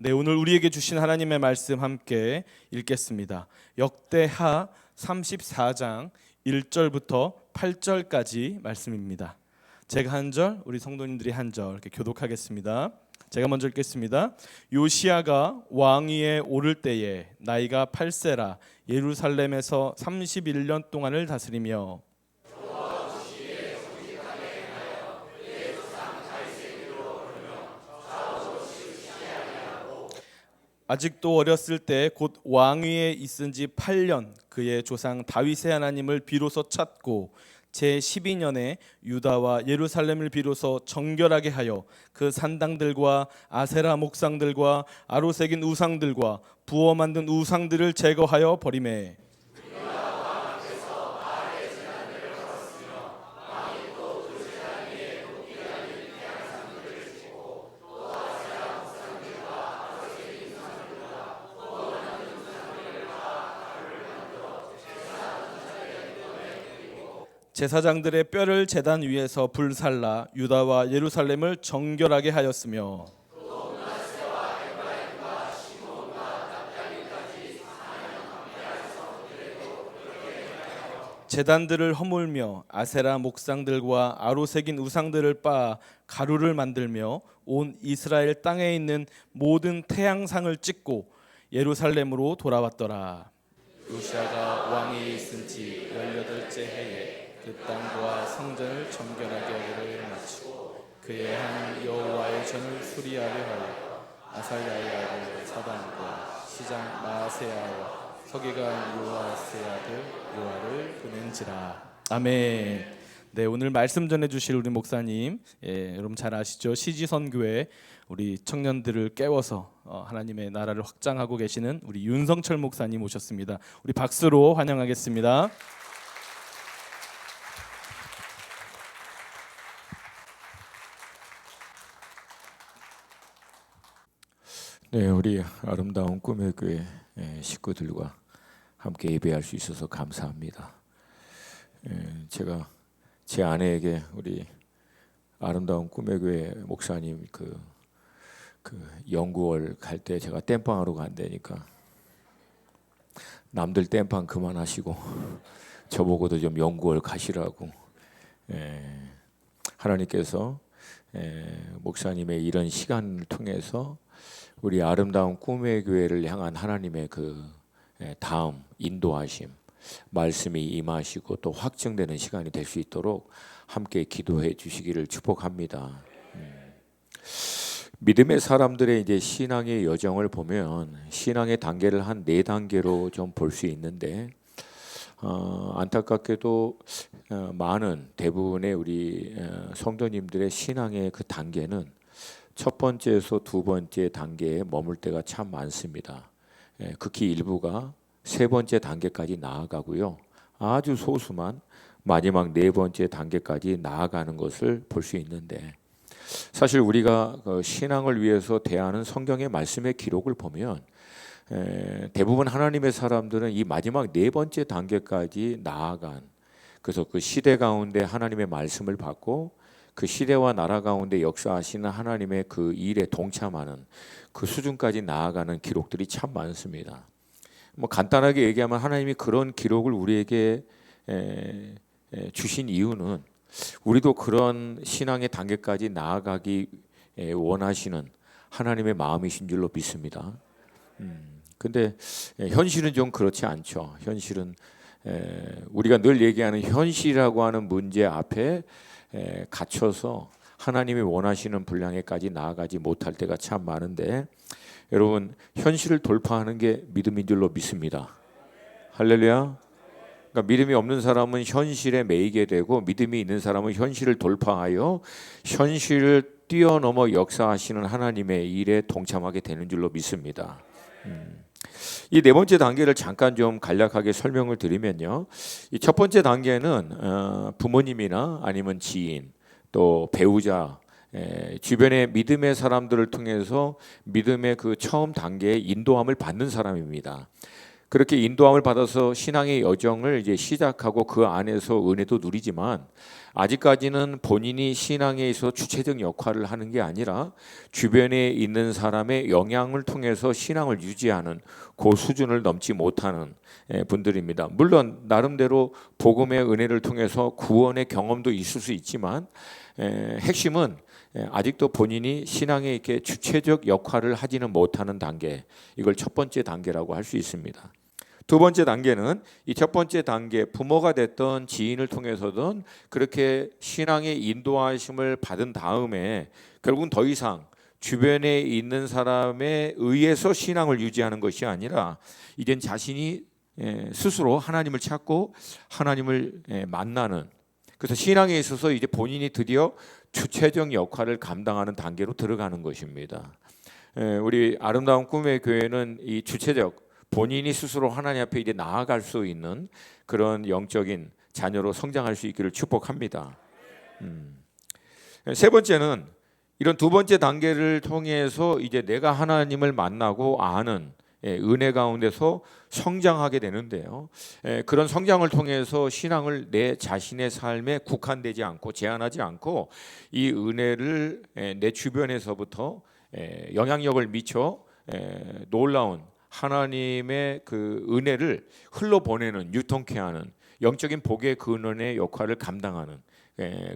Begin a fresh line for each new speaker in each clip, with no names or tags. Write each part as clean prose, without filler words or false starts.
네, 오늘 우리에게 주신 하나님의 말씀 함께 읽겠습니다. 역대하 34장 1절부터 8절까지 말씀입니다. 제가 한 절, 우리 성도님들이 한 절 이렇게 교독하겠습니다. 제가 먼저 읽겠습니다. 요시야가 왕위에 오를 때에 나이가 8세라 예루살렘에서 31년 동안을 다스리며 아직도 어렸을 때 곧 왕위에 있은 지 8년 그의 조상 다윗의 하나님을 비로소 찾고 제12년에 유다와 예루살렘을 비로소 정결하게 하여 그 산당들과 아세라 목상들과 아로새긴 우상들과 부어 만든 우상들을 제거하여 버리매 제사장들의 뼈를 제단 위에서 불살라 유다와 예루살렘을 정결하게 하였으며 제단들을 허물며 아세라 목상들과 아로새긴 우상들을 빻아 가루를 만들며 온 이스라엘 땅에 있는 모든 태양상을 찍고 예루살렘으로 돌아왔더라. 요시야가 왕이 있은 지 18째 해에 그 땅과 성전을 정결하게 하기를 마치고 그의 하나님 여호와의 전을 수리하려 하여 아사야의 아들 사단과 시장 마세야와 서기관 요아스의 아들 요아를 보낸지라. 아멘. 네, 오늘 말씀 전해주실 우리 목사님, 여러분 잘 아시죠? 시지선교회 우리 청년들을 깨워서 하나님의 나라를 확장하고 계시는 우리 윤성철 목사님 오셨습니다. 우리 박수로 환영하겠습니다.
네, 우리 아름다운 꿈의 교회 식구들과 함께 예배할 수 있어서 감사합니다. 제가 제 아내에게 우리 아름다운 꿈의 교회 목사님 그 연구월 갈 때 제가 땜빵하러 간다니까 남들 땜빵 그만하시고 저보고도 좀 연구월 가시라고 하나님께서 목사님의 이런 시간을 통해서 우리 아름다운 꿈의 교회를 향한 하나님의 그 다음 인도하심, 말씀이 임하시고 또 확증되는 시간이 될 수 있도록 함께 기도해 주시기를 축복합니다. 믿음의 사람들의 이제 신앙의 여정을 보면 신앙의 단계를 한 4단계로 좀 볼 수 있는데 안타깝게도 많은 대부분의 우리 성도님들의 신앙의 그 단계는 첫 번째에서 두 번째 단계에 머물 때가 참 많습니다. 극히 일부가 세 번째 단계까지 나아가고요. 아주 소수만 마지막 네 번째 단계까지 나아가는 것을 볼 수 있는데 사실 우리가 신앙을 위해서 대하는 성경의 말씀의 기록을 보면 대부분 하나님의 사람들은 이 마지막 네 번째 단계까지 나아간 그래서 그 시대 가운데 하나님의 말씀을 받고 그 시대와 나라 가운데 역사하시는 하나님의 그 일에 동참하는 그 수준까지 나아가는 기록들이 참 많습니다. 뭐 간단하게 얘기하면 하나님이 그런 기록을 우리에게 주신 이유는 우리도 그런 신앙의 단계까지 나아가기 원하시는 하나님의 마음이신 줄로 믿습니다. 근데 현실은 좀 그렇지 않죠. 현실은 우리가 늘 얘기하는 현실이라고 하는 문제 앞에 갇혀서 하나님이 원하시는 분량에까지 나아가지 못할 때가 참 많은데 여러분 현실을 돌파하는 게 믿음인 줄로 믿습니다. 할렐루야. 그러니까 믿음이 없는 사람은 현실에 매이게 되고 믿음이 있는 사람은 현실을 돌파하여 현실을 뛰어넘어 역사하시는 하나님의 일에 동참하게 되는 줄로 믿습니다. 이 네 번째 단계를 잠깐 좀 간략하게 설명을 드리면요. 이 첫 번째 단계는 부모님이나 아니면 지인 또 배우자 주변의 믿음의 사람들을 통해서 믿음의 그 처음 단계의 인도함을 받는 사람입니다. 그렇게 인도함을 받아서 신앙의 여정을 이제 시작하고 그 안에서 은혜도 누리지만 아직까지는 본인이 신앙에 있어서 주체적 역할을 하는 게 아니라 주변에 있는 사람의 영향을 통해서 신앙을 유지하는 그 수준을 넘지 못하는 분들입니다. 물론 나름대로 복음의 은혜를 통해서 구원의 경험도 있을 수 있지만 핵심은 아직도 본인이 신앙에 이렇게 주체적 역할을 하지는 못하는 단계, 이걸 첫 번째 단계라고 할 수 있습니다. 두 번째 단계는 이 첫 번째 단계, 부모가 됐던 지인을 통해서든 그렇게 신앙의 인도하심을 받은 다음에 결국은 더 이상 주변에 있는 사람에 의해서 신앙을 유지하는 것이 아니라 이젠 자신이 스스로 하나님을 찾고 하나님을 만나는, 그래서 신앙에 있어서 이제 본인이 드디어 주체적 역할을 감당하는 단계로 들어가는 것입니다. 우리 아름다운 꿈의 교회는 이 주체적, 본인이 스스로 하나님 앞에 이제 나아갈 수 있는 그런 영적인 자녀로 성장할 수 있기를 축복합니다. 세 번째는 이런 두 번째 단계를 통해서 이제 내가 하나님을 만나고 아는 은혜 가운데서 성장하게 되는데요. 그런 성장을 통해서 신앙을 내 자신의 삶에 국한되지 않고 제한하지 않고 이 은혜를 내 주변에서부터 영향력을 미쳐 놀라운 하나님의 그 은혜를 흘러보내는, 유통케 하는 영적인 복의 근원의 역할을 감당하는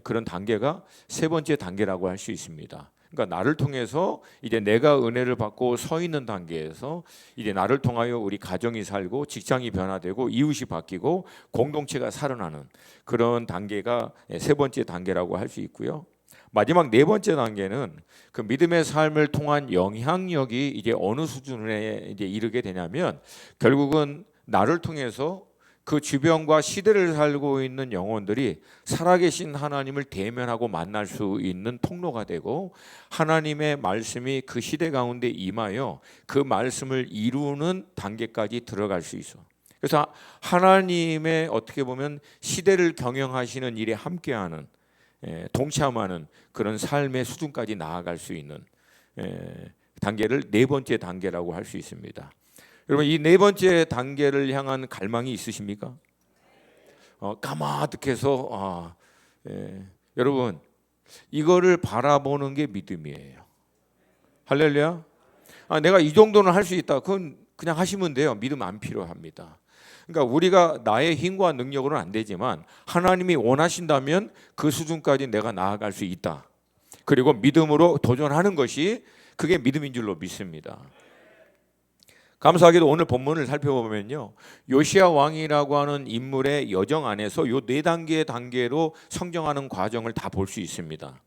그런 단계가 세 번째 단계라고 할 수 있습니다. 그러니까 나를 통해서 이제 내가 은혜를 받고 서 있는 단계에서 이제 나를 통하여 우리 가정이 살고 직장이 변화되고 이웃이 바뀌고 공동체가 살아나는 그런 단계가 세 번째 단계라고 할 수 있고요. 마지막 네 번째 단계는 그 믿음의 삶을 통한 영향력이 이제 어느 수준에 이제 이르게 되냐면 결국은 나를 통해서 그 주변과 시대를 살고 있는 영혼들이 살아계신 하나님을 대면하고 만날 수 있는 통로가 되고 하나님의 말씀이 그 시대 가운데 임하여 그 말씀을 이루는 단계까지 들어갈 수 있어. 그래서 하나님의 어떻게 보면 시대를 경영하시는 일에 함께하는, 동참하는 그런 삶의 수준까지 나아갈 수 있는 단계를 네 번째 단계라고 할 수 있습니다. 여러분, 이 네 번째 단계를 향한 갈망이 있으십니까? 까마득해서 여러분, 이거를 바라보는 게 믿음이에요. 할렐루야. 내가 이 정도는 할 수 있다. 그건 그냥 하시면 돼요. 믿음 안 필요합니다. 그러니까 우리가 나의 힘과 능력으로는 안 되지만 하나님이 원하신다면 그 수준까지 내가 나아갈 수 있다. 그리고 믿음으로 도전하는 것이 그게 믿음인 줄로 믿습니다. 감사하게도 오늘 본문을 살펴보면요, 요시야 왕이라고 하는 인물의 여정 안에서 요 네 단계의 단계로 성장하는 과정을 다 볼 수 있습니다.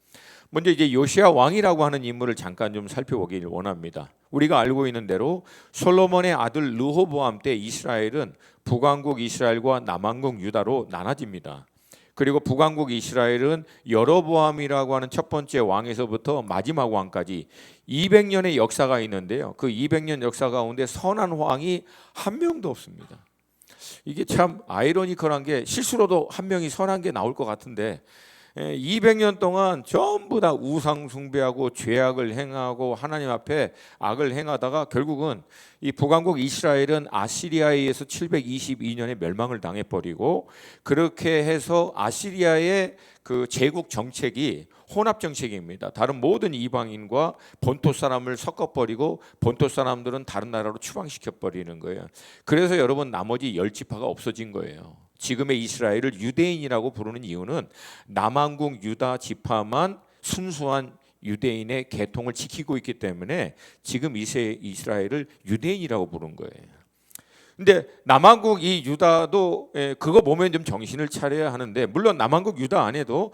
먼저 이제 요시야 왕이라고 하는 인물을 잠깐 좀 살펴보기를 원합니다. 우리가 알고 있는 대로 솔로몬의 아들 르호보암 때 이스라엘은 북왕국 이스라엘과 남왕국 유다로 나눠집니다. 그리고 북왕국 이스라엘은 여로보암이라고 하는 첫 번째 왕에서부터 마지막 왕까지 200년의 역사가 있는데요. 그 200년 역사 가운데 선한 왕이 한 명도 없습니다. 이게 참 아이러니컬한 게 실수로도 한 명이 선한 게 나올 것 같은데 200년 동안 전부 다 우상 숭배하고 죄악을 행하고 하나님 앞에 악을 행하다가 결국은 이 북왕국 이스라엘은 아시리아에 의해서 722년에 멸망을 당해버리고, 그렇게 해서 아시리아의 그 제국 정책이 혼합 정책입니다. 다른 모든 이방인과 본토 사람을 섞어버리고 본토 사람들은 다른 나라로 추방시켜버리는 거예요. 그래서 여러분 나머지 10지파가 없어진 거예요. 지금의 이스라엘을 유대인이라고 부르는 이유는 남왕국 유다 지파만 순수한 유대인의 계통을 지키고 있기 때문에 지금 이스라엘을 유대인이라고 부른 거예요. 근데 남왕국 이 유다도 그거 보면 좀 정신을 차려야 하는데, 물론 남왕국 유다 안에도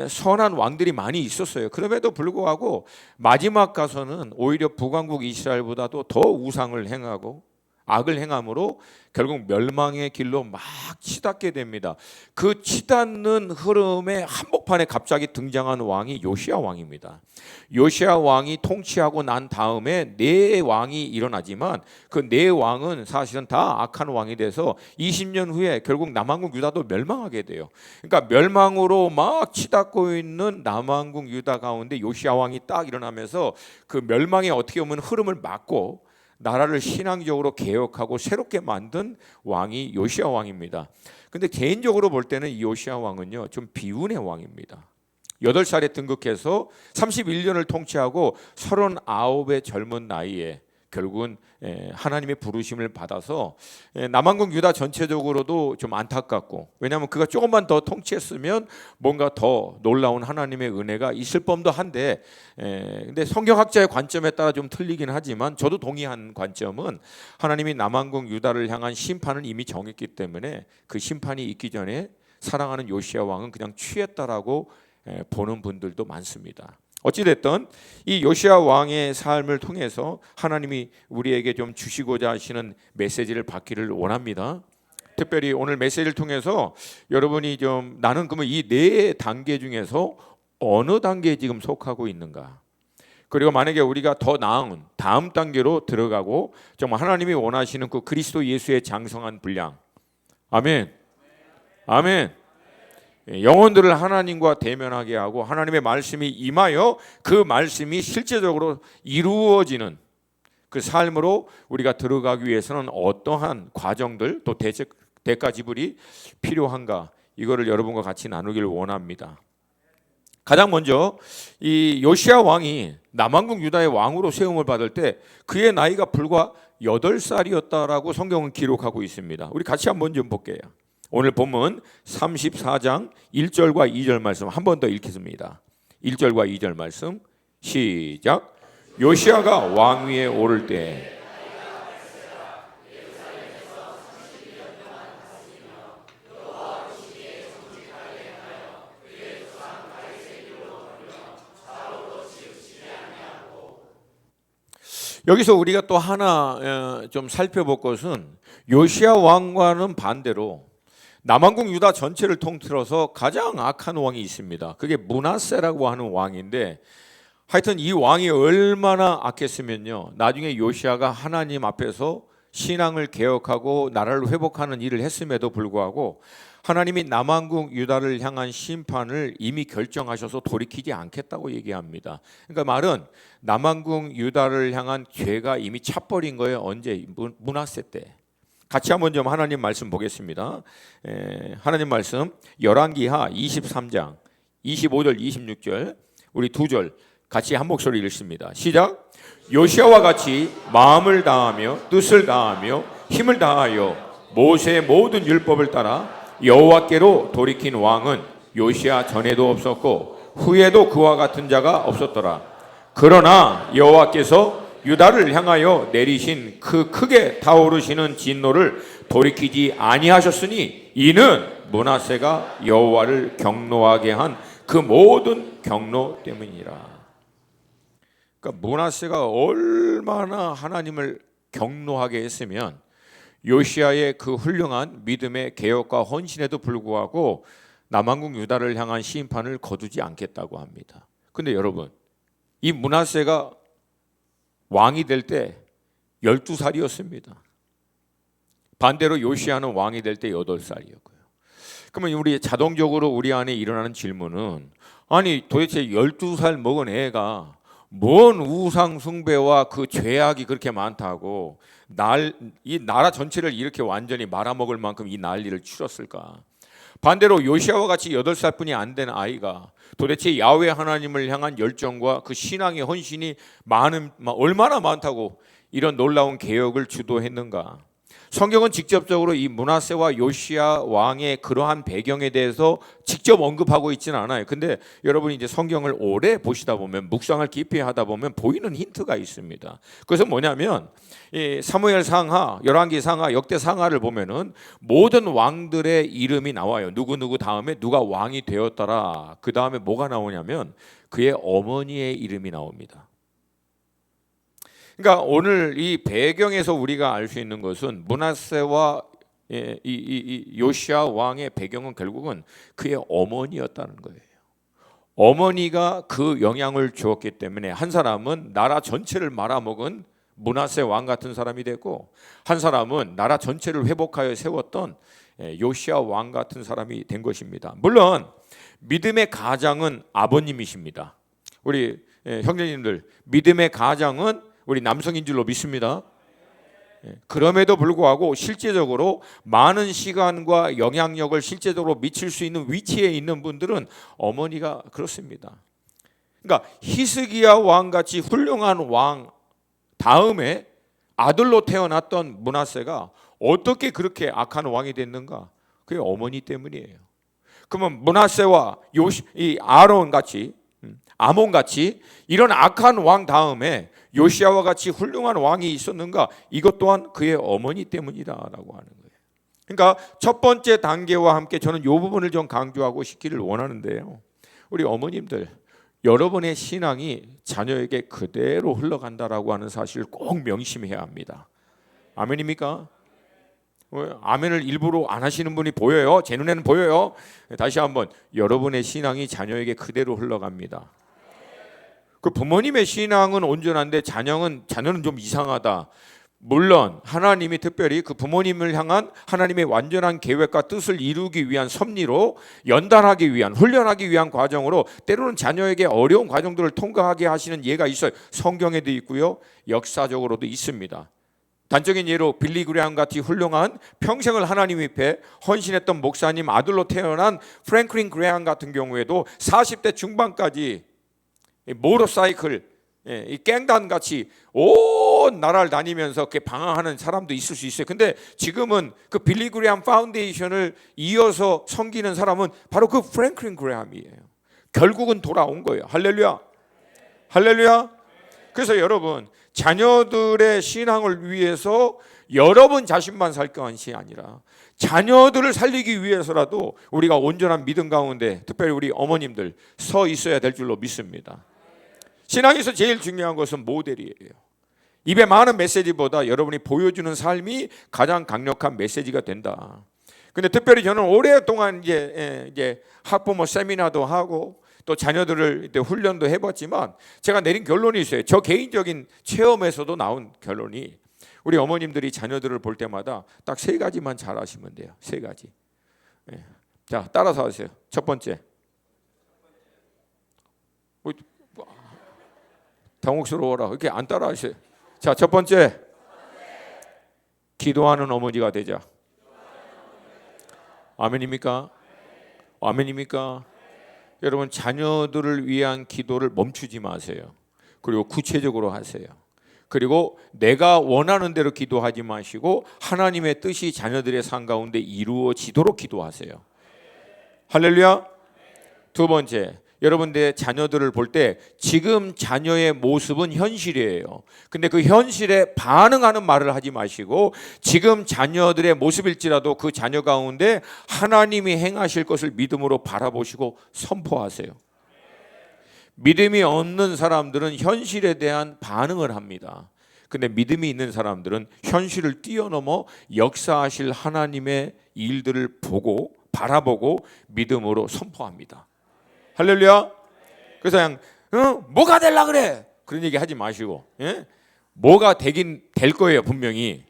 선한 왕들이 많이 있었어요. 그럼에도 불구하고 마지막 가서는 오히려 북왕국 이스라엘보다도 더 우상을 행하고 악을 행함으로 결국 멸망의 길로 막 치닫게 됩니다. 그 치닫는 흐름의 한복판에 갑자기 등장한 왕이 요시야 왕입니다. 요시야 왕이 통치하고 난 다음에 네 왕이 일어나지만 그 네 왕은 사실은 다 악한 왕이 돼서 20년 후에 결국 남왕국 유다도 멸망하게 돼요. 그러니까 멸망으로 막 치닫고 있는 남왕국 유다 가운데 요시야 왕이 딱 일어나면서 그 멸망의 어떻게 보면 흐름을 막고 나라를 신앙적으로 개혁하고 새롭게 만든 왕이 요시야 왕입니다. 근데 개인적으로 볼 때는 이 요시야 왕은요, 좀 비운의 왕입니다. 8살에 등극해서 31년을 통치하고 39의 젊은 나이에 결국은 하나님의 부르심을 받아서 남한국 유다 전체적으로도 좀 안타깝고, 왜냐하면 그가 조금만 더 통치했으면 뭔가 더 놀라운 하나님의 은혜가 있을 법도 한데, 근데 성경학자의 관점에 따라 좀 틀리긴 하지만 저도 동의한 관점은 하나님이 남한국 유다를 향한 심판을 이미 정했기 때문에 그 심판이 있기 전에 사랑하는 요시야 왕은 그냥 취했다라고 보는 분들도 많습니다. 어찌됐든 이 요시야 왕의 삶을 통해서 하나님이 우리에게 좀 주시고자 하시는 메시지를 받기를 원합니다. 특별히 오늘 메시지를 통해서 여러분이 좀 나는 그러면 이 네 단계 중에서 어느 단계에 지금 속하고 있는가, 그리고 만약에 우리가 더 나은 다음 단계로 들어가고 정말 하나님이 원하시는 그 그리스도 예수의 장성한 분량, 아멘, 아멘, 영혼들을 하나님과 대면하게 하고 하나님의 말씀이 임하여 그 말씀이 실제적으로 이루어지는 그 삶으로 우리가 들어가기 위해서는 어떠한 과정들 또 대가 지불이 필요한가, 이거를 여러분과 같이 나누기를 원합니다. 가장 먼저 이 요시야 왕이 남한국 유다의 왕으로 세움을 받을 때 그의 나이가 불과 8살이었다라고 성경은 기록하고 있습니다. 우리 같이 한번 좀 볼게요. 오늘 본문 34장 1절과 2절 말씀 한 번 더 읽겠습니다. 1절과 2절 말씀 시작. 요시야가 왕위에 오를 때 여기서 우리가 또 하나 좀 살펴볼 것은 요시야 왕과는 반대로 남한국 유다 전체를 통틀어서 가장 악한 왕이 있습니다. 그게 므낫세라고 하는 왕인데, 하여튼 이 왕이 얼마나 악했으면요, 나중에 요시야가 하나님 앞에서 신앙을 개혁하고 나라를 회복하는 일을 했음에도 불구하고 하나님이 남한국 유다를 향한 심판을 이미 결정하셔서 돌이키지 않겠다고 얘기합니다. 그러니까 말은 남한국 유다를 향한 죄가 이미 차버린 거예요. 언제? 므낫세 때. 같이 한번 좀 하나님 말씀 보겠습니다. 하나님 말씀 열왕기하 23장 25절 26절 우리 두 절 같이 한 목소리 읽습니다. 시작. 요시야와 같이 마음을 다하며 뜻을 다하며 힘을 다하여 모세의 모든 율법을 따라 여호와께로 돌이킨 왕은 요시야 전에도 없었고 후에도 그와 같은 자가 없었더라. 그러나 여호와께서 유다를 향하여 내리신 그 크게 타오르시는 진노를 돌이키지 아니하셨으니 이는 므낫세가 여호와를 경노하게 한 그 모든 경노 때문이라. 그러니까 므낫세가 얼마나 하나님을 경노하게 했으면 요시야의 그 훌륭한 믿음의 개혁과 헌신에도 불구하고 남한국 유다를 향한 심판을 거두지 않겠다고 합니다. 근데 여러분, 이 므낫세가 왕이 될 때 12살이었습니다. 반대로 요시야는 왕이 될 때 8살이었고요. 그러면 우리 자동적으로 우리 안에 일어나는 질문은, 아니 도대체 12살 먹은 애가 뭔 우상 숭배와 그 죄악이 그렇게 많다고 이 나라 전체를 이렇게 완전히 말아먹을 만큼 이 난리를 치렀을까? 반대로 요시야와 같이 8살뿐이 안 된 아이가 도대체 야훼 하나님을 향한 열정과 그 신앙의 헌신이 얼마나 많다고 이런 놀라운 개혁을 주도했는가? 성경은 직접적으로 이 므낫세와 요시야 왕의 그러한 배경에 대해서 직접 언급하고 있지는 않아요. 근데 여러분이 이제 성경을 오래 보시다 보면, 묵상을 깊이 하다 보면 보이는 힌트가 있습니다. 그래서 뭐냐면 이 사무엘 상하, 열왕기 상하, 역대 상하를 보면은 모든 왕들의 이름이 나와요. 누구 다음에 누가 왕이 되었더라. 그 다음에 뭐가 나오냐면 그의 어머니의 이름이 나옵니다. 그러니까 오늘 이 배경에서 우리가 알 수 있는 것은 므낫세와 이 요시야 왕의 배경은 결국은 그의 어머니였다는 거예요. 어머니가 그 영향을 주었기 때문에 한 사람은 나라 전체를 말아먹은 므낫세 왕 같은 사람이 되고, 한 사람은 나라 전체를 회복하여 세웠던 요시야 왕 같은 사람이 된 것입니다. 물론 믿음의 가장은 아버님이십니다. 우리 형제님들, 믿음의 가장은 우리 남성인 줄로 믿습니다. 그럼에도 불구하고 실제적으로 많은 시간과 영향력을 실제적으로 미칠 수 있는 위치에 있는 분들은 어머니가 그렇습니다. 그러니까 히스기야 왕같이 훌륭한 왕 다음에 아들로 태어났던 므낫세가 어떻게 그렇게 악한 왕이 됐는가? 그게 어머니 때문이에요. 그러면 므낫세와 이 아론 같이 아몬 같이 이런 악한 왕 다음에 요시아와 같이 훌륭한 왕이 있었는가? 이것 또한 그의 어머니 때문이다라고 하는 거예요. 그러니까 첫 번째 단계와 함께 저는 이 부분을 좀 강조하고 싶기를 원하는데요. 우리 어머님들, 여러분의 신앙이 자녀에게 그대로 흘러간다라고 하는 사실을 꼭 명심해야 합니다. 아멘입니까? 아멘을 일부러 안 하시는 분이 보여요. 제 눈에는 보여요. 다시 한번, 여러분의 신앙이 자녀에게 그대로 흘러갑니다. 그 부모님의 신앙은 온전한데 자녀는 좀 이상하다. 물론 하나님이 특별히 그 부모님을 향한 하나님의 완전한 계획과 뜻을 이루기 위한 섭리로 연단하기 위한, 훈련하기 위한 과정으로 때로는 자녀에게 어려운 과정들을 통과하게 하시는 예가 있어요. 성경에도 있고요, 역사적으로도 있습니다. 단적인 예로 빌리 그레함 같이 훌륭한 평생을 하나님 앞에 헌신했던 목사님 아들로 태어난 프랭클린 그레함 같은 경우에도 40대 중반까지 모터사이클, 이 갱단 같이 온 나라를 다니면서 이렇게 방황하는 사람도 있을 수 있어요. 근데 지금은 그 빌리 그레함 파운데이션을 이어서 섬기는 사람은 바로 그 프랭클린 그레함이에요. 결국은 돌아온 거예요. 할렐루야, 할렐루야. 그래서 여러분, 자녀들의 신앙을 위해서 여러분 자신만 살 것이 아니라 자녀들을 살리기 위해서라도 우리가 온전한 믿음 가운데, 특별히 우리 어머님들 서 있어야 될 줄로 믿습니다. 신앙에서 제일 중요한 것은 모델이에요. 입에 많은 메시지보다 여러분이 보여주는 삶이 가장 강력한 메시지가 된다. 근데 특별히 저는 오랫동안 이제 학부모 세미나도 하고 또 자녀들을 훈련도 해봤지만 제가 내린 결론이 있어요. 저 개인적인 체험에서도 나온 결론이, 우리 어머님들이 자녀들을 볼 때마다 딱 3가지만 잘하시면 돼요. 3가지. 자, 따라서 하세요. 첫 번째, 당혹스러워라. 이렇게 안 따라하세요. 자, 첫 번째, 기도하는 어머니가 되자. 아멘입니까? 아멘입니까? 여러분, 자녀들을 위한 기도를 멈추지 마세요. 그리고 구체적으로 하세요. 그리고 내가 원하는 대로 기도하지 마시고 하나님의 뜻이 자녀들의 삶 가운데 이루어지도록 기도하세요. 할렐루야. 두 번째, 여러분들의 자녀들을 볼 때 지금 자녀의 모습은 현실이에요. 근데 그 현실에 반응하는 말을 하지 마시고 지금 자녀들의 모습일지라도 그 자녀 가운데 하나님이 행하실 것을 믿음으로 바라보시고 선포하세요. 믿음이 없는 사람들은 현실에 대한 반응을 합니다. 근데 믿음이 있는 사람들은 현실을 뛰어넘어 역사하실 하나님의 일들을 보고 바라보고 믿음으로 선포합니다. 할렐루야. 그래서 그냥 뭐가 되려 그래 그런 얘기 하지 마시고, 뭐가 되긴 될 거예요. 분명히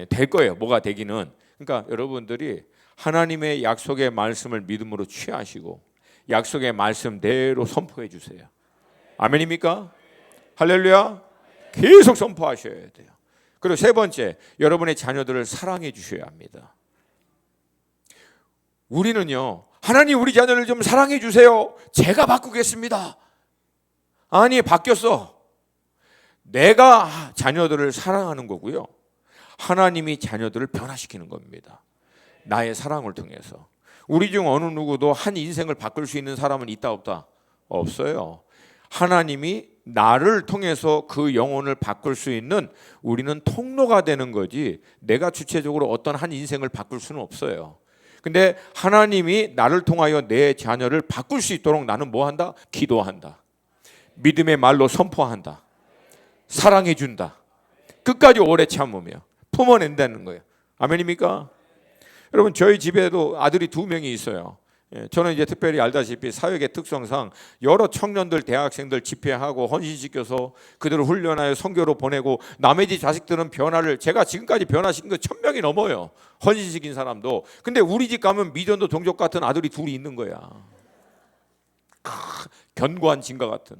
될 거예요. 뭐가 되기는. 그러니까 여러분들이 하나님의 약속의 말씀을 믿음으로 취하시고 약속의 말씀대로 선포해 주세요. 아멘입니까? 할렐루야. 계속 선포하셔야 돼요. 그리고 세 번째, 여러분의 자녀들을 사랑해 주셔야 합니다. 우리는요, 하나님 우리 자녀를 좀 사랑해 주세요. 제가 바꾸겠습니다. 아니, 바뀌었어. 내가 자녀들을 사랑하는 거고요, 하나님이 자녀들을 변화시키는 겁니다. 나의 사랑을 통해서. 우리 중 어느 누구도 한 인생을 바꿀 수 있는 사람은 있다 없다? 없어요. 하나님이 나를 통해서 그 영혼을 바꿀 수 있는, 우리는 통로가 되는 거지 내가 주체적으로 어떤 한 인생을 바꿀 수는 없어요. 근데 하나님이 나를 통하여 내 자녀를 바꿀 수 있도록 나는 뭐 한다? 기도한다. 믿음의 말로 선포한다. 사랑해 준다. 끝까지 오래 참으며 품어낸다는 거예요. 아멘입니까? 여러분, 저희 집에도 아들이 2명이 있어요. 저는 이제 특별히 알다시피 사역의 특성상 여러 청년들, 대학생들 집회하고 헌신시켜서 그들을 훈련하여 선교로 보내고, 남의 집 자식들은 변화를, 제가 지금까지 변화시킨 거 1000명이 넘어요. 헌신시킨 사람도. 근데 우리 집 가면 미전도 동족 같은 아들이 2이 있는 거야. 견고한 진과 같은.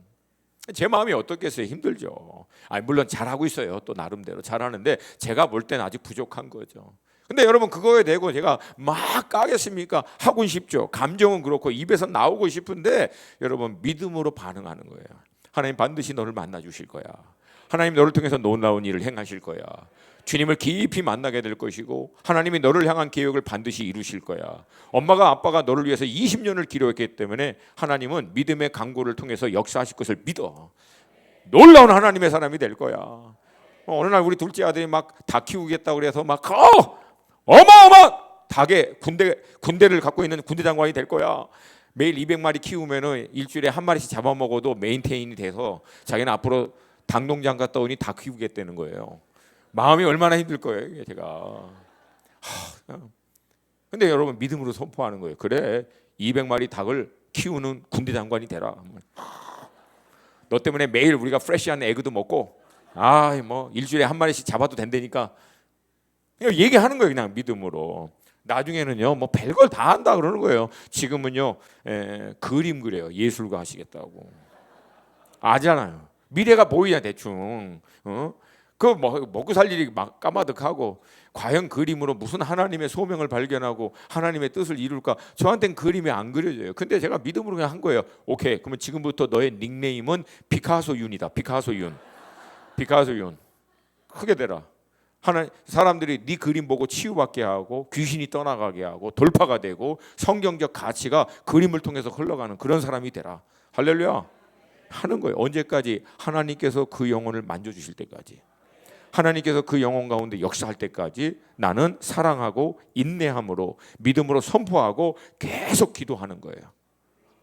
제 마음이 어떻겠어요? 힘들죠. 아니, 물론 잘하고 있어요. 또 나름대로 잘하는데 제가 볼 때는 아직 부족한 거죠. 근데 여러분, 그거에 대고 제가 막 까겠습니까? 하고 싶죠. 감정은 그렇고 입에서 나오고 싶은데 여러분, 믿음으로 반응하는 거예요. 하나님 반드시 너를 만나 주실 거야. 하나님 너를 통해서 놀라운 일을 행하실 거야. 주님을 깊이 만나게 될 것이고 하나님이 너를 향한 계획을 반드시 이루실 거야. 엄마가 아빠가 너를 위해서 20년을 기도했기 때문에 하나님은 믿음의 강구를 통해서 역사하실 것을 믿어. 놀라운 하나님의 사람이 될 거야. 어느 날 우리 둘째 아들이 막 닭 키우겠다고 그래서 막 어마어마한 닭의 군대를 갖고 있는 군대 장관이 될 거야. 매일 200마리 키우면은 일주일에 한 마리씩 잡아먹어도 메인테인이 돼서 자기는 앞으로 닭 농장 갔다 오니 닭 키우겠다는 거예요. 마음이 얼마나 힘들 거예요, 이게 제가. 근데 여러분, 믿음으로 선포하는 거예요. 그래, 200마리 닭을 키우는 군대 장관이 되라. 너 때문에 매일 우리가 프레시한 에그도 먹고, 뭐 일주일에 한 마리씩 잡아도 된다니까. 그냥 얘기하는 거예요, 그냥 믿음으로. 나중에는요, 뭐 별걸 다 한다 그러는 거예요. 지금은요, 그림 그려요. 예술가 하시겠다고. 아잖아요. 미래가 보이냐 대충. 그 먹고 살 일이 막 까마득하고, 과연 그림으로 무슨 하나님의 소명을 발견하고 하나님의 뜻을 이룰까? 저한테는 그림이 안 그려져요. 근데 제가 믿음으로 그냥 한 거예요. 오케이, 그러면 지금부터 너의 닉네임은 피카소 윤이다. 피카소 윤. 피카소 윤. 크게 되라. 사람들이 네 그림 보고 치유받게 하고 귀신이 떠나가게 하고 돌파가 되고 성경적 가치가 그림을 통해서 흘러가는 그런 사람이 되라. 할렐루야. 하는 거예요. 언제까지? 하나님께서 그 영혼을 만져주실 때까지. 하나님께서 그 영혼 가운데 역사할 때까지 나는 사랑하고 인내함으로 믿음으로 선포하고 계속 기도하는 거예요.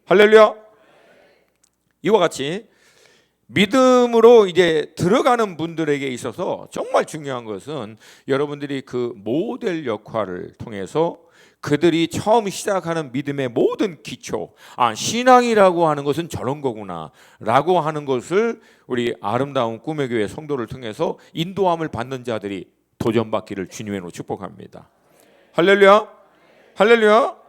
할렐루야. 이와 같이 믿음으로 이제 들어가는 분들에게 있어서 정말 중요한 것은 여러분들이 그 모델 역할을 통해서 그들이 처음 시작하는 믿음의 모든 기초, 신앙이라고 하는 것은 저런 거구나 라고 하는 것을 우리 아름다운 꿈의 교회 성도를 통해서 인도함을 받는 자들이 도전받기를 주님의 이름으로 축복합니다. 할렐루야. 할렐루야.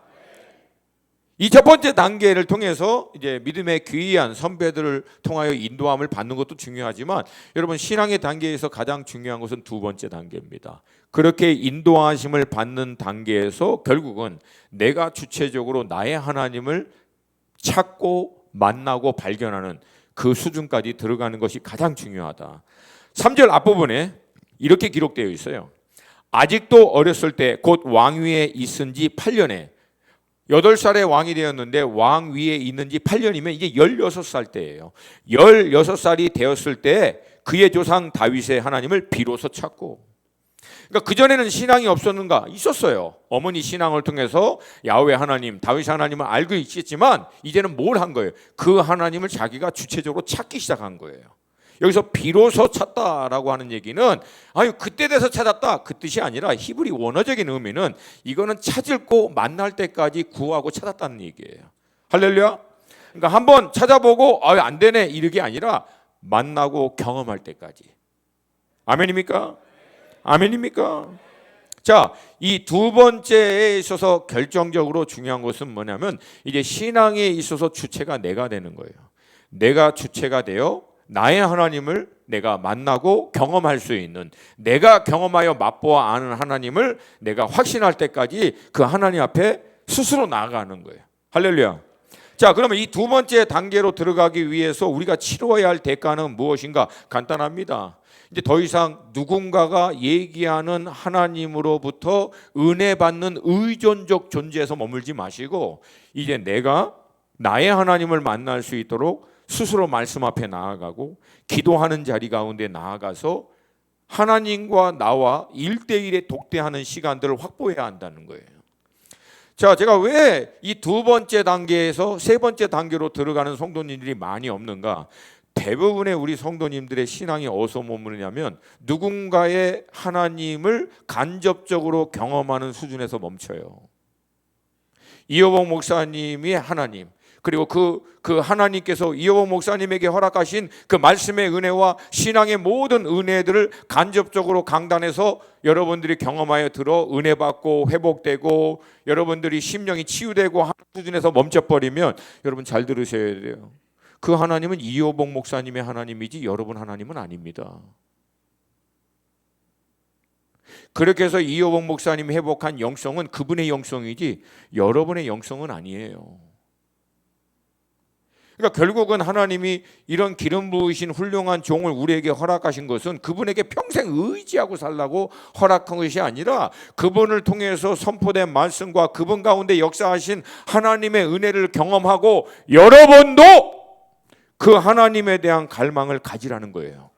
이 첫 번째 단계를 통해서 이제 믿음의 귀한 선배들을 통하여 인도함을 받는 것도 중요하지만 여러분, 신앙의 단계에서 가장 중요한 것은 두 번째 단계입니다. 그렇게 인도하심을 받는 단계에서 결국은 내가 주체적으로 나의 하나님을 찾고 만나고 발견하는 그 수준까지 들어가는 것이 가장 중요하다. 3절 앞부분에 이렇게 기록되어 있어요. 아직도 어렸을 때 곧 왕위에 있은 지 8년에 8살에 왕이 되었는데 왕 위에 있는 지 8년이면 이제 16살 때예요. 16살이 되었을 때 그의 조상 다윗의 하나님을 비로소 찾고, 그러니까 그전에는 신앙이 없었는가? 있었어요. 어머니 신앙을 통해서 야훼 하나님, 다윗 하나님을 알고 있었지만 이제는 뭘 한 거예요? 그 하나님을 자기가 주체적으로 찾기 시작한 거예요. 여기서 비로소 찾다라고 하는 얘기는 그때 돼서 찾았다 그 뜻이 아니라 히브리 원어적인 의미는 이거는 찾고 만날 때까지 구하고 찾았다는 얘기예요. 할렐루야. 그러니까 한번 찾아보고 안 되네 이렇게 아니라 만나고 경험할 때까지. 아멘입니까? 아멘입니까? 자, 이 두 번째에 있어서 결정적으로 중요한 것은 뭐냐면 이제 신앙에 있어서 주체가 내가 되는 거예요. 내가 주체가 되어 나의 하나님을 내가 만나고 경험할 수 있는, 내가 경험하여 맛보아 아는 하나님을 내가 확신할 때까지 그 하나님 앞에 스스로 나아가는 거예요. 할렐루야. 자, 그러면 이 두 번째 단계로 들어가기 위해서 우리가 치러야 할 대가는 무엇인가? 간단합니다. 이제 더 이상 누군가가 얘기하는 하나님으로부터 은혜 받는 의존적 존재에서 머물지 마시고 이제 내가 나의 하나님을 만날 수 있도록 스스로 말씀 앞에 나아가고 기도하는 자리 가운데 나아가서 하나님과 나와 1대1에 독대하는 시간들을 확보해야 한다는 거예요. 자, 제가 왜 이 두 번째 단계에서 세 번째 단계로 들어가는 성도님들이 많이 없는가? 대부분의 우리 성도님들의 신앙이 어디서 머무르냐면 누군가의 하나님을 간접적으로 경험하는 수준에서 멈춰요. 이어봉 목사님이 하나님, 그리고 그 하나님께서 이어봉 목사님에게 허락하신 그 말씀의 은혜와 신앙의 모든 은혜들을 간접적으로 강단에서 여러분들이 경험하여 들어 은혜 받고 회복되고 여러분들이 심령이 치유되고 하는 수준에서 멈춰버리면 여러분 잘 들으셔야 돼요. 그 하나님은 이호복 목사님의 하나님이지 여러분 하나님은 아닙니다. 그렇게 해서 이호복 목사님이 회복한 영성은 그분의 영성이지 여러분의 영성은 아니에요. 그러니까 결국은 하나님이 이런 기름 부으신 훌륭한 종을 우리에게 허락하신 것은 그분에게 평생 의지하고 살라고 허락한 것이 아니라 그분을 통해서 선포된 말씀과 그분 가운데 역사하신 하나님의 은혜를 경험하고 여러분도 그 하나님에 대한 갈망을 가지라는 거예요.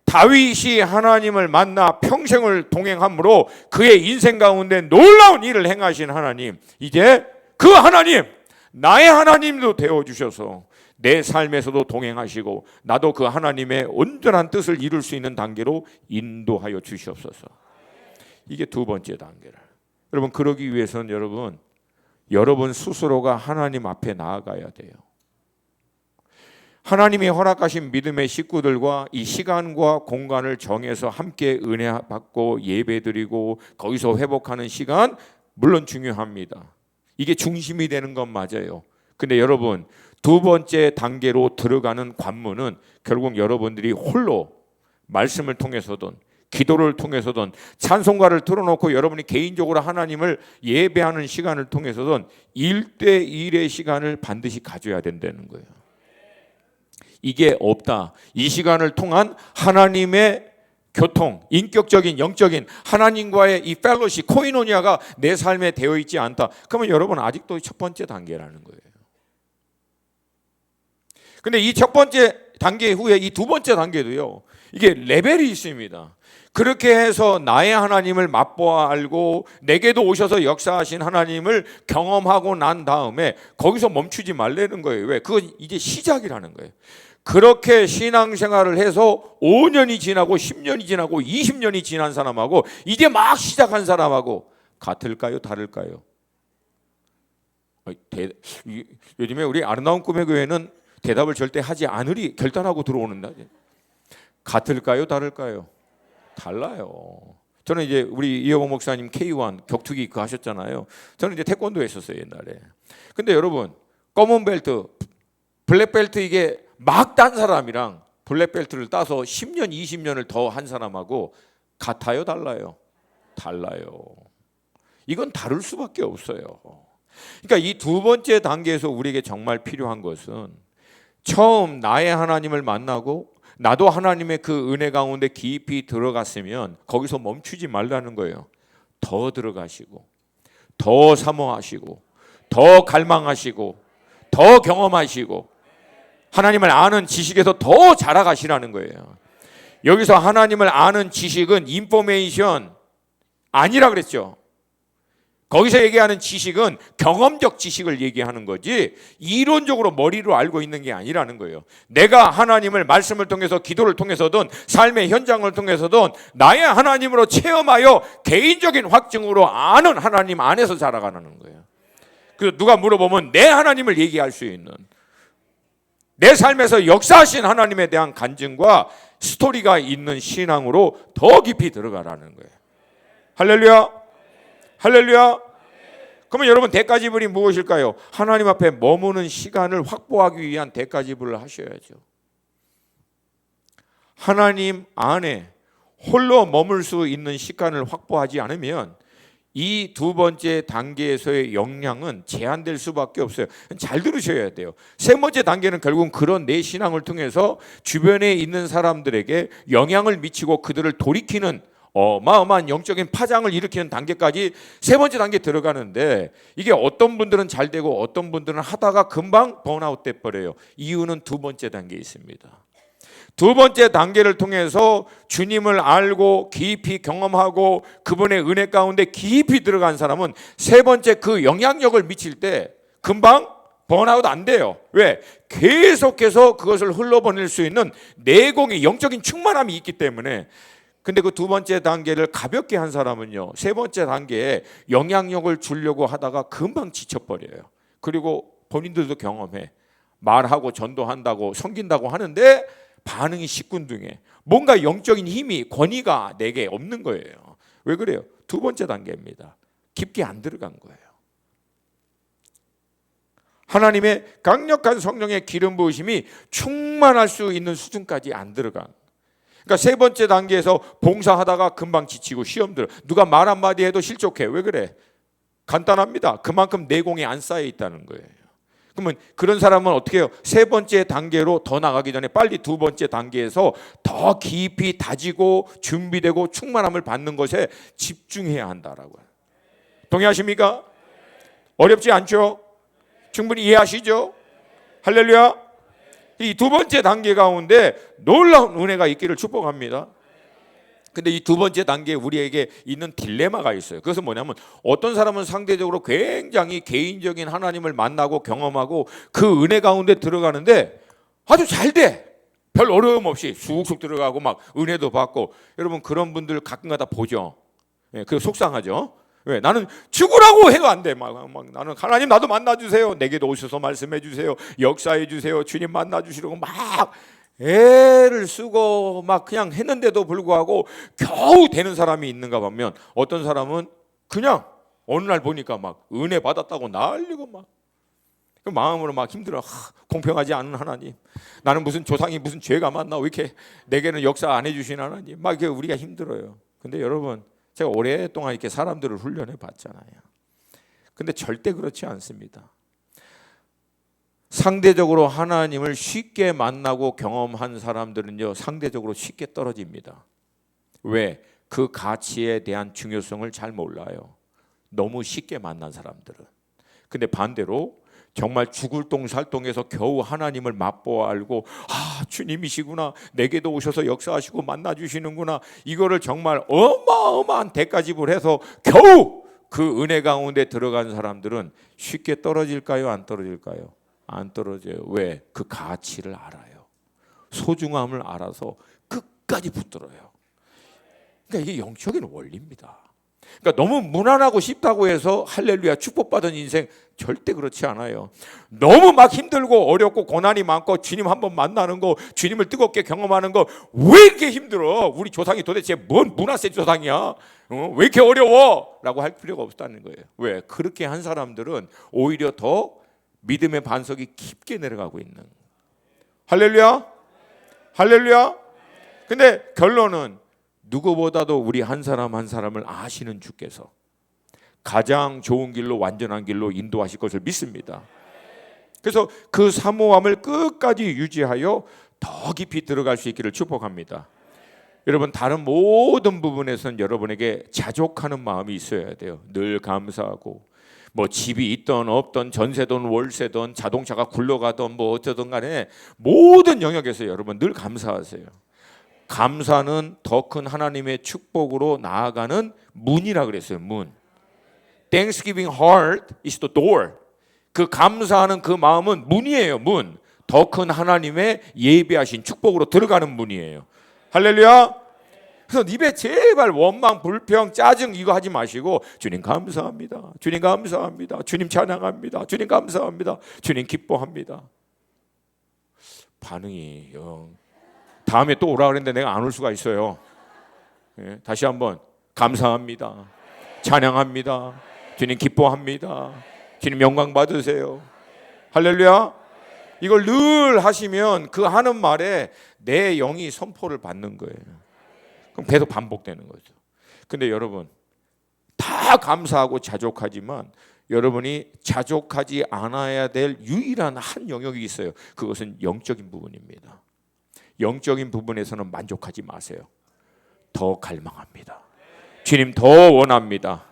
다윗이 하나님을 만나 평생을 동행함으로 그의 인생 가운데 놀라운 일을 행하신 하나님, 이제 그 하나님, 나의 하나님도 되어주셔서 내 삶에서도 동행하시고 나도 그 하나님의 온전한 뜻을 이룰 수 있는 단계로 인도하여 주시옵소서. 이게 두 번째 단계를. 여러분, 그러기 위해서는 여러분 스스로가 하나님 앞에 나아가야 돼요. 하나님이 허락하신 믿음의 식구들과 이 시간과 공간을 정해서 함께 은혜 받고 예배드리고 거기서 회복하는 시간 물론 중요합니다. 이게 중심이 되는 건 맞아요. 근데 여러분, 두 번째 단계로 들어가는 관문은 결국 여러분들이 홀로 말씀을 통해서든 기도를 통해서든 찬송가를 틀어놓고 여러분이 개인적으로 하나님을 예배하는 시간을 통해서든 1대1의 시간을 반드시 가져야 된다는 거예요. 이게 없다. 이 시간을 통한 하나님의 교통, 인격적인 영적인 하나님과의 이 펠로시, 코이노니아가 내 삶에 되어 있지 않다. 그러면 여러분 아직도 첫 번째 단계라는 거예요. 근데 이 첫 번째 단계 후에 이 두 번째 단계도요, 이게 레벨이 있습니다. 그렇게 해서 나의 하나님을 맛보아 알고 내게도 오셔서 역사하신 하나님을 경험하고 난 다음에 거기서 멈추지 말라는 거예요. 왜? 그건 이제 시작이라는 거예요. 그렇게 신앙생활을 해서 5년이 지나고 10년이 지나고 20년이 지난 사람하고 이제 막 시작한 사람하고 같을까요? 다를까요? 요즘에 우리 아름다운 꿈의 교회는 대답을 절대 하지 않으리 결단하고 들어오는다. 같을까요? 다를까요? 달라요. 저는 이제 우리 이호복 목사님 K1 격투기 그 하셨잖아요. 저는 이제 태권도 했었어요 옛날에. 근데 여러분, 검은 벨트, 블랙 벨트 이게 막 딴 사람이랑 블랙 벨트를 따서 10년, 20년을 더 한 사람하고 같아요, 달라요? 달라요. 이건 다를 수밖에 없어요. 그러니까 이 두 번째 단계에서 우리에게 정말 필요한 것은 처음 나의 하나님을 만나고 나도 하나님의 그 은혜 가운데 깊이 들어갔으면 거기서 멈추지 말라는 거예요. 더 들어가시고 더 사모하시고 더 갈망하시고 더 경험하시고 하나님을 아는 지식에서 더 자라가시라는 거예요. 여기서 하나님을 아는 지식은 인포메이션 아니라 그랬죠. 거기서 얘기하는 지식은 경험적 지식을 얘기하는 거지 이론적으로 머리로 알고 있는 게 아니라는 거예요. 내가 하나님을 말씀을 통해서 기도를 통해서든 삶의 현장을 통해서든 나의 하나님으로 체험하여 개인적인 확증으로 아는 하나님 안에서 자라가는 거예요. 그래서 누가 물어보면 내 하나님을 얘기할 수 있는, 내 삶에서 역사하신 하나님에 대한 간증과 스토리가 있는 신앙으로 더 깊이 들어가라는 거예요. 할렐루야. 할렐루야. 그러면 여러분 대가지불이 무엇일까요? 하나님 앞에 머무는 시간을 확보하기 위한 대가지불을 하셔야죠. 하나님 안에 홀로 머물 수 있는 시간을 확보하지 않으면 이 두 번째 단계에서의 역량은 제한될 수밖에 없어요. 잘 들으셔야 돼요. 세 번째 단계는 결국은 그런 내 신앙을 통해서 주변에 있는 사람들에게 영향을 미치고 그들을 돌이키는 어마어마한 영적인 파장을 일으키는 단계까지 세 번째 단계에 들어가는데, 이게 어떤 분들은 잘 되고 어떤 분들은 하다가 금방 번아웃 돼 버려요. 이유는 두 번째 단계에 있습니다. 두 번째 단계를 통해서 주님을 알고 깊이 경험하고 그분의 은혜 가운데 깊이 들어간 사람은 세 번째 그 영향력을 미칠 때 금방 번아웃 안 돼요. 왜? 계속해서 그것을 흘러보낼 수 있는 내공의 영적인 충만함이 있기 때문에. 근데 그 두 번째 단계를 가볍게 한 사람은요, 세 번째 단계에 영향력을 주려고 하다가 금방 지쳐버려요. 그리고 본인들도 경험해. 말하고 전도한다고 섬긴다고 하는데 반응이 시큰둥해. 뭔가 영적인 힘이, 권위가 내게 없는 거예요. 왜 그래요? 두 번째 단계입니다. 깊게 안 들어간 거예요. 하나님의 강력한 성령의 기름 부으심이 충만할 수 있는 수준까지 안 들어간. 그러니까 세 번째 단계에서 봉사하다가 금방 지치고 시험 들어. 누가 말 한마디 해도 실족해. 왜 그래? 간단합니다. 그만큼 내공이 안 쌓여 있다는 거예요. 그러면 그런 사람은 어떻게 해요? 세 번째 단계로 더 나가기 전에 빨리 두 번째 단계에서 더 깊이 다지고 준비되고 충만함을 받는 것에 집중해야 한다라고요. 동의하십니까? 어렵지 않죠? 충분히 이해하시죠? 할렐루야. 이 두 번째 단계 가운데 놀라운 은혜가 있기를 축복합니다. 근데 이 두 번째 단계에 우리에게 있는 딜레마가 있어요. 그것은 뭐냐면 어떤 사람은 상대적으로 굉장히 개인적인 하나님을 만나고 경험하고 그 은혜 가운데 들어가는데 아주 잘 돼. 별 어려움 없이 쑥쑥 들어가고 막 은혜도 받고. 여러분 그런 분들 가끔가다 보죠. 예, 그거 속상하죠. 왜? 나는 죽으라고 해도 안 돼. 막 나는 하나님 나도 만나주세요. 내게도 오셔서 말씀해 주세요. 역사해 주세요. 주님 만나주시라고 막 애를 쓰고 막 그냥 했는데도 불구하고 겨우 되는 사람이 있는가 보면 어떤 사람은 그냥 어느 날 보니까 막 은혜 받았다고 난리고 막 마음으로 막 힘들어. 공평하지 않은 하나님, 나는 무슨 조상이 무슨 죄가 많나, 왜 이렇게 내게는 역사 안 해주신 하나님, 막 이렇게 우리가 힘들어요. 근데 여러분 제가 오랫동안 이렇게 사람들을 훈련해 봤잖아요. 근데 절대 그렇지 않습니다. 상대적으로 하나님을 쉽게 만나고 경험한 사람들은요, 상대적으로 쉽게 떨어집니다. 왜? 그 가치에 대한 중요성을 잘 몰라요. 너무 쉽게 만난 사람들은. 근데 반대로 정말 죽을 똥 살 똥에서 겨우 하나님을 맛보아 알고, 아 주님이시구나, 내게도 오셔서 역사하시고 만나주시는구나, 이거를 정말 어마어마한 대가 지불해서 겨우 그 은혜 가운데 들어간 사람들은 쉽게 떨어질까요? 안 떨어질까요? 안 떨어져요. 왜? 그 가치를 알아요. 소중함을 알아서 끝까지 붙들어요. 그러니까 이게 영적인 원리입니다. 그러니까 너무 무난하고 쉽다고 해서 할렐루야 축복받은 인생 절대 그렇지 않아요. 너무 막 힘들고 어렵고 고난이 많고 주님 한번 만나는 거, 주님을 뜨겁게 경험하는 거 왜 이렇게 힘들어? 우리 조상이 도대체 뭔 문화세 조상이야? 왜 이렇게 어려워? 라고 할 필요가 없다는 거예요. 왜? 그렇게 한 사람들은 오히려 더 믿음의 반석이 깊게 내려가고 있는. 할렐루야. 할렐루야. 근데 결론은 누구보다도 우리 한 사람 한 사람을 아시는 주께서 가장 좋은 길로, 완전한 길로 인도하실 것을 믿습니다. 그래서 그 사모함을 끝까지 유지하여 더 깊이 들어갈 수 있기를 축복합니다. 여러분 다른 모든 부분에서는 여러분에게 자족하는 마음이 있어야 돼요. 늘 감사하고, 뭐 집이 있던 없던, 전세든 월세든 자동차가 굴러가던 뭐 어쩌든 간에 모든 영역에서 여러분 늘 감사하세요. 감사는 더 큰 하나님의 축복으로 나아가는 문이라 그랬어요. 문. Thanksgiving heart is the door. 그 감사하는 그 마음은 문이에요. 문. 더 큰 하나님의 예비하신 축복으로 들어가는 문이에요. 할렐루야. 그래서 입에 제발 원망, 불평, 짜증 이거 하지 마시고 주님 감사합니다. 주님 감사합니다. 주님 찬양합니다. 주님 감사합니다. 주님 기뻐합니다. 반응이 다음에 또 오라 그랬는데 내가 안 올 수가 있어요. 예, 다시 한번 감사합니다. 찬양합니다. 주님 기뻐합니다. 주님 영광 받으세요. 할렐루야. 이걸 늘 하시면 그 하는 말에 내 영이 선포를 받는 거예요. 그럼 계속 반복되는 거죠. 근데 여러분 다 감사하고 자족하지만 여러분이 자족하지 않아야 될 유일한 한 영역이 있어요. 그것은 영적인 부분입니다. 영적인 부분에서는 만족하지 마세요. 더 갈망합니다. 주님 더 원합니다.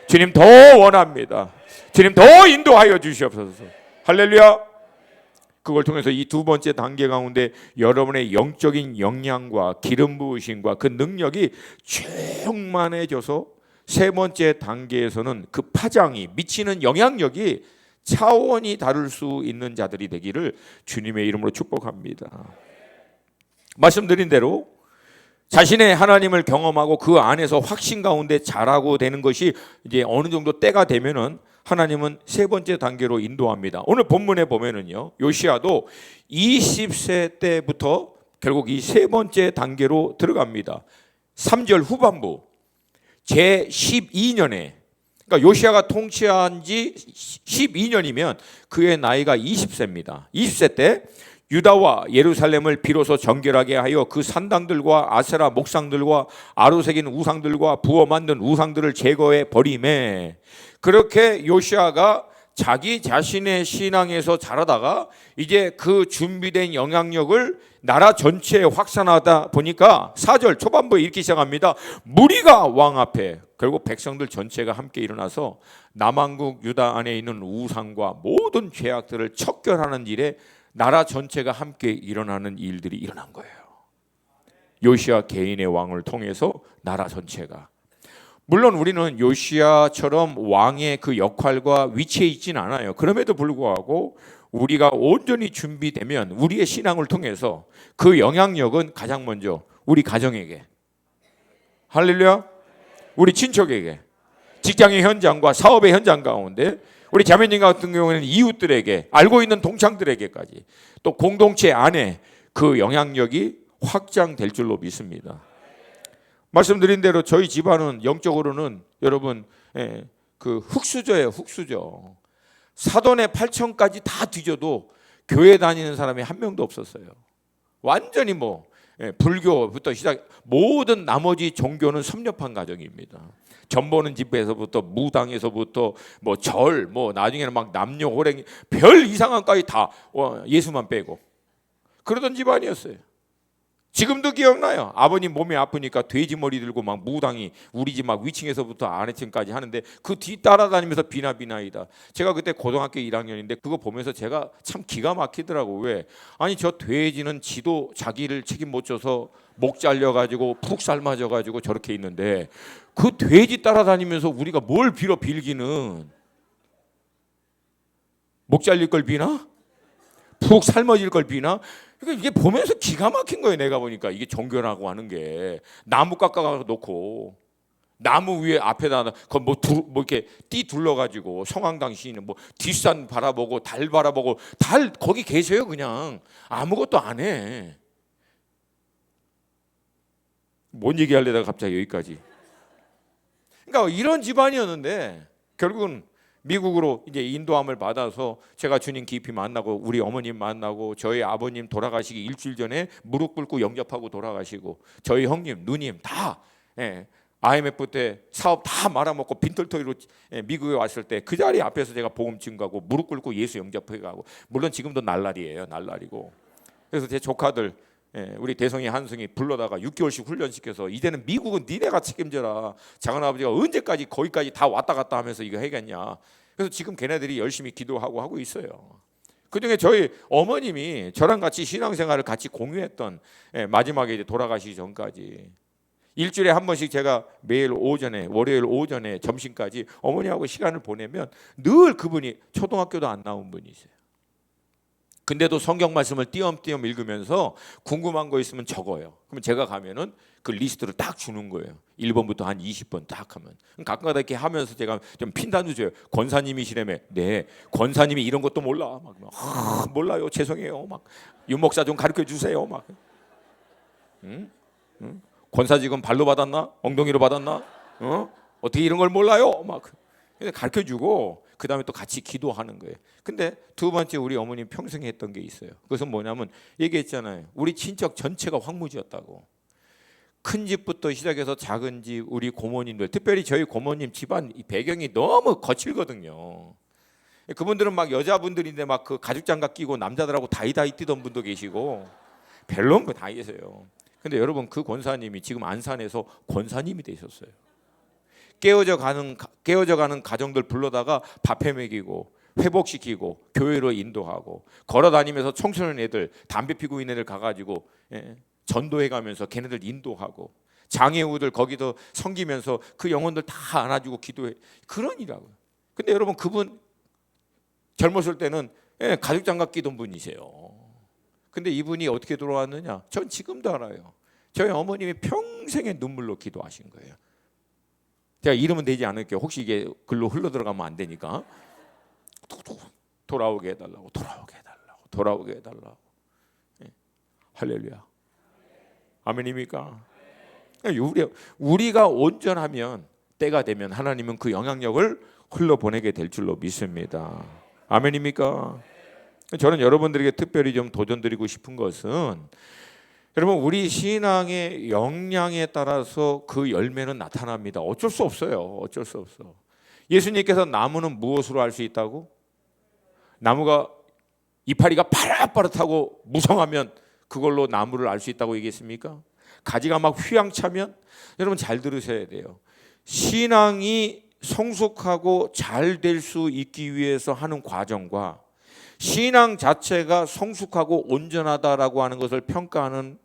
주님 더 원합니다. 주님 더 인도하여 주시옵소서. 할렐루야. 그걸 통해서 이 두 번째 단계 가운데 여러분의 영적인 역량과 기름 부으심과 그 능력이 충만해져서 세 번째 단계에서는 그 파장이 미치는 영향력이 차원이 다를 수 있는 자들이 되기를 주님의 이름으로 축복합니다. 말씀드린 대로 자신의 하나님을 경험하고 그 안에서 확신 가운데 자라고 되는 것이 이제 어느 정도 때가 되면은 하나님은 세 번째 단계로 인도합니다. 오늘 본문에 보면은요, 요시야도 20세 때부터 결국 이 세 번째 단계로 들어갑니다. 3절 후반부 제 12년에 그러니까 요시야가 통치한 지 12년이면 그의 나이가 20세입니다. 20세 때 유다와 예루살렘을 비로소 정결하게 하여 그 산당들과 아세라 목상들과 아로새긴 우상들과 부어 만든 우상들을 제거해 버리매, 그렇게 요시야가 자기 자신의 신앙에서 자라다가 이제 그 준비된 영향력을 나라 전체에 확산하다 보니까 4절 초반부에 이렇게 시작합니다. 무리가 왕 앞에, 결국 백성들 전체가 함께 일어나서 남왕국 유다 안에 있는 우상과 모든 죄악들을 척결하는 일에 나라 전체가 함께 일어나는 일들이 일어난 거예요. 요시야 개인의 왕을 통해서 나라 전체가. 물론 우리는 요시야처럼 왕의 그 역할과 위치에 있지는 않아요. 그럼에도 불구하고 우리가 온전히 준비되면 우리의 신앙을 통해서 그 영향력은 가장 먼저 우리 가정에게, 할렐루야, 우리 친척에게, 직장의 현장과 사업의 현장 가운데, 우리 자매님 같은 경우에는 이웃들에게, 알고 있는 동창들에게까지, 또 공동체 안에 그 영향력이 확장될 줄로 믿습니다. 말씀드린 대로 저희 집안은 영적으로는 여러분 그 흙수저예요. 흙수저. 사돈의 8천까지 다 뒤져도 교회 다니는 사람이 한 명도 없었어요. 완전히 불교부터 시작, 모든 나머지 종교는 섭렵한 가정입니다. 전 보는 집에서부터 무당에서부터 절, 나중에는 막 남녀 호랭이 별 이상한 까지 다 예수만 빼고 그러던 집안이었어요. 지금도 기억나요. 아버님 몸이 아프니까 돼지 머리 들고 막 무당이 우리 집 막 위층에서부터 아래층까지 하는데 그 뒤 따라다니면서 비나비나이다. 제가 그때 고등학교 1학년인데 그거 보면서 제가 참 기가 막히더라고. 왜? 아니 저 돼지는 지도 자기를 책임 못 져서 목 잘려가지고 푹 삶아져가지고 저렇게 있는데 그 돼지 따라다니면서 우리가 뭘 빌기는, 목 잘릴 걸 비나? 푹 삶아질 걸 비나? 그러니까 이게 보면서 기가 막힌 거예요. 내가 보니까 이게 종교라고 하는 게 나무 깎아서 놓고 나무 위에 앞에다 이렇게 띠 둘러가지고 성황당 시인은 뒷산 바라보고 달 바라보고, 달 거기 계세요. 그냥 아무것도 안 해. 뭔 얘기하려다가 갑자기 여기까지. 그러니까 이런 집안이었는데 결국은 미국으로 이제 인도함을 받아서 제가 주님 깊이 만나고 우리 어머님 만나고 저희 아버님 돌아가시기 일주일 전에 무릎 꿇고 영접하고 돌아가시고 저희 형님 누님 다 IMF 때 사업 다 말아먹고 빈털터리로 미국에 왔을 때 그 자리 앞에서 제가 복음 증거하고 무릎 꿇고 예수 영접해가고, 물론 지금도 날라리예요. 날라리고. 그래서 제 조카들 우리 대성이 한승이 불러다가 6개월씩 훈련시켜서 이제는 미국은 니네가 책임져라. 작은아버지가 언제까지 거기까지 다 왔다 갔다 하면서 이거 해겠냐. 그래서 지금 걔네들이 열심히 기도하고 하고 있어요. 그중에 저희 어머님이 저랑 같이 신앙생활을 같이 공유했던, 마지막에 이제 돌아가시기 전까지 일주일에 한 번씩 제가 매일 오전에, 월요일 오전에 점심까지 어머니하고 시간을 보내면 늘 그분이 초등학교도 안 나온 분이세요. 근데도 성경 말씀을 띄엄띄엄 읽으면서 궁금한 거 있으면 적어요. 그럼 제가 가면은 그 리스트를 딱 주는 거예요. 1번부터 한 20번 딱 하면. 가끔가다 이렇게 하면서 제가 좀 핀단도 줘요. 권사님이시라며. 네, 권사님이 이런 것도 몰라. 몰라요. 죄송해요. 윤 목사 좀 가르쳐 주세요. 응? 권사 지금 발로 받았나? 엉덩이로 받았나? 어떻게 이런 걸 몰라요? 가르쳐 주고 그 다음에 또 같이 기도하는 거예요. 근데 두 번째 우리 어머님 평생 했던 게 있어요. 그것은 뭐냐면 얘기했잖아요. 우리 친척 전체가 황무지였다고. 큰 집부터 시작해서 작은 집, 우리 고모님들, 특별히 저희 고모님 집안 배경이 너무 거칠거든요. 그분들은 여자분들인데 그 가죽장갑 끼고 남자들하고 다이다이 뛰던 분도 계시고 별로 다 계세요. 근데 여러분 그 권사님이 지금 안산에서 권사님이 되셨어요. 깨어져 가는 가정들 불러다가 밥해 먹이고 회복시키고 교회로 인도하고, 걸어 다니면서 청소년 애들 담배 피고 있는 애들 가가지고 전도해 가면서 걔네들 인도하고, 장애우들 거기서 섬기면서 그 영혼들 다 안아주고 기도해. 그런 일이라고요. 근데 여러분 그분 젊었을 때는 가죽장갑 끼던 분이세요. 근데 이분이 어떻게 돌아왔느냐? 전 지금도 알아요. 저희 어머님이 평생의 눈물로 기도하신 거예요. 제가 이름은 되지 않을게요. 혹시 이게 글로 흘러 들어가면 안 되니까. 돌아오게 해달라고, 돌아오게 해달라고, 돌아오게 해달라고. 할렐루야. 아멘입니까? 우리가 온전하면 때가 되면 하나님은 그 영향력을 흘러보내게 될 줄로 믿습니다. 아멘입니까? 저는 여러분들에게 특별히 좀 도전드리고 싶은 것은, 여러분, 우리 신앙의 역량에 따라서 그 열매는 나타납니다. 어쩔 수 없어요. 어쩔 수 없어. 예수님께서 나무는 무엇으로 알 수 있다고? 나무가 이파리가 파릇파릇하고 무성하면 그걸로 나무를 알 수 있다고 얘기했습니까? 가지가 막 휘황차면, 여러분 잘 들으셔야 돼요. 신앙이 성숙하고 잘 될 수 있기 위해서 하는 과정과 신앙 자체가 성숙하고 온전하다라고 하는 것을 평가하는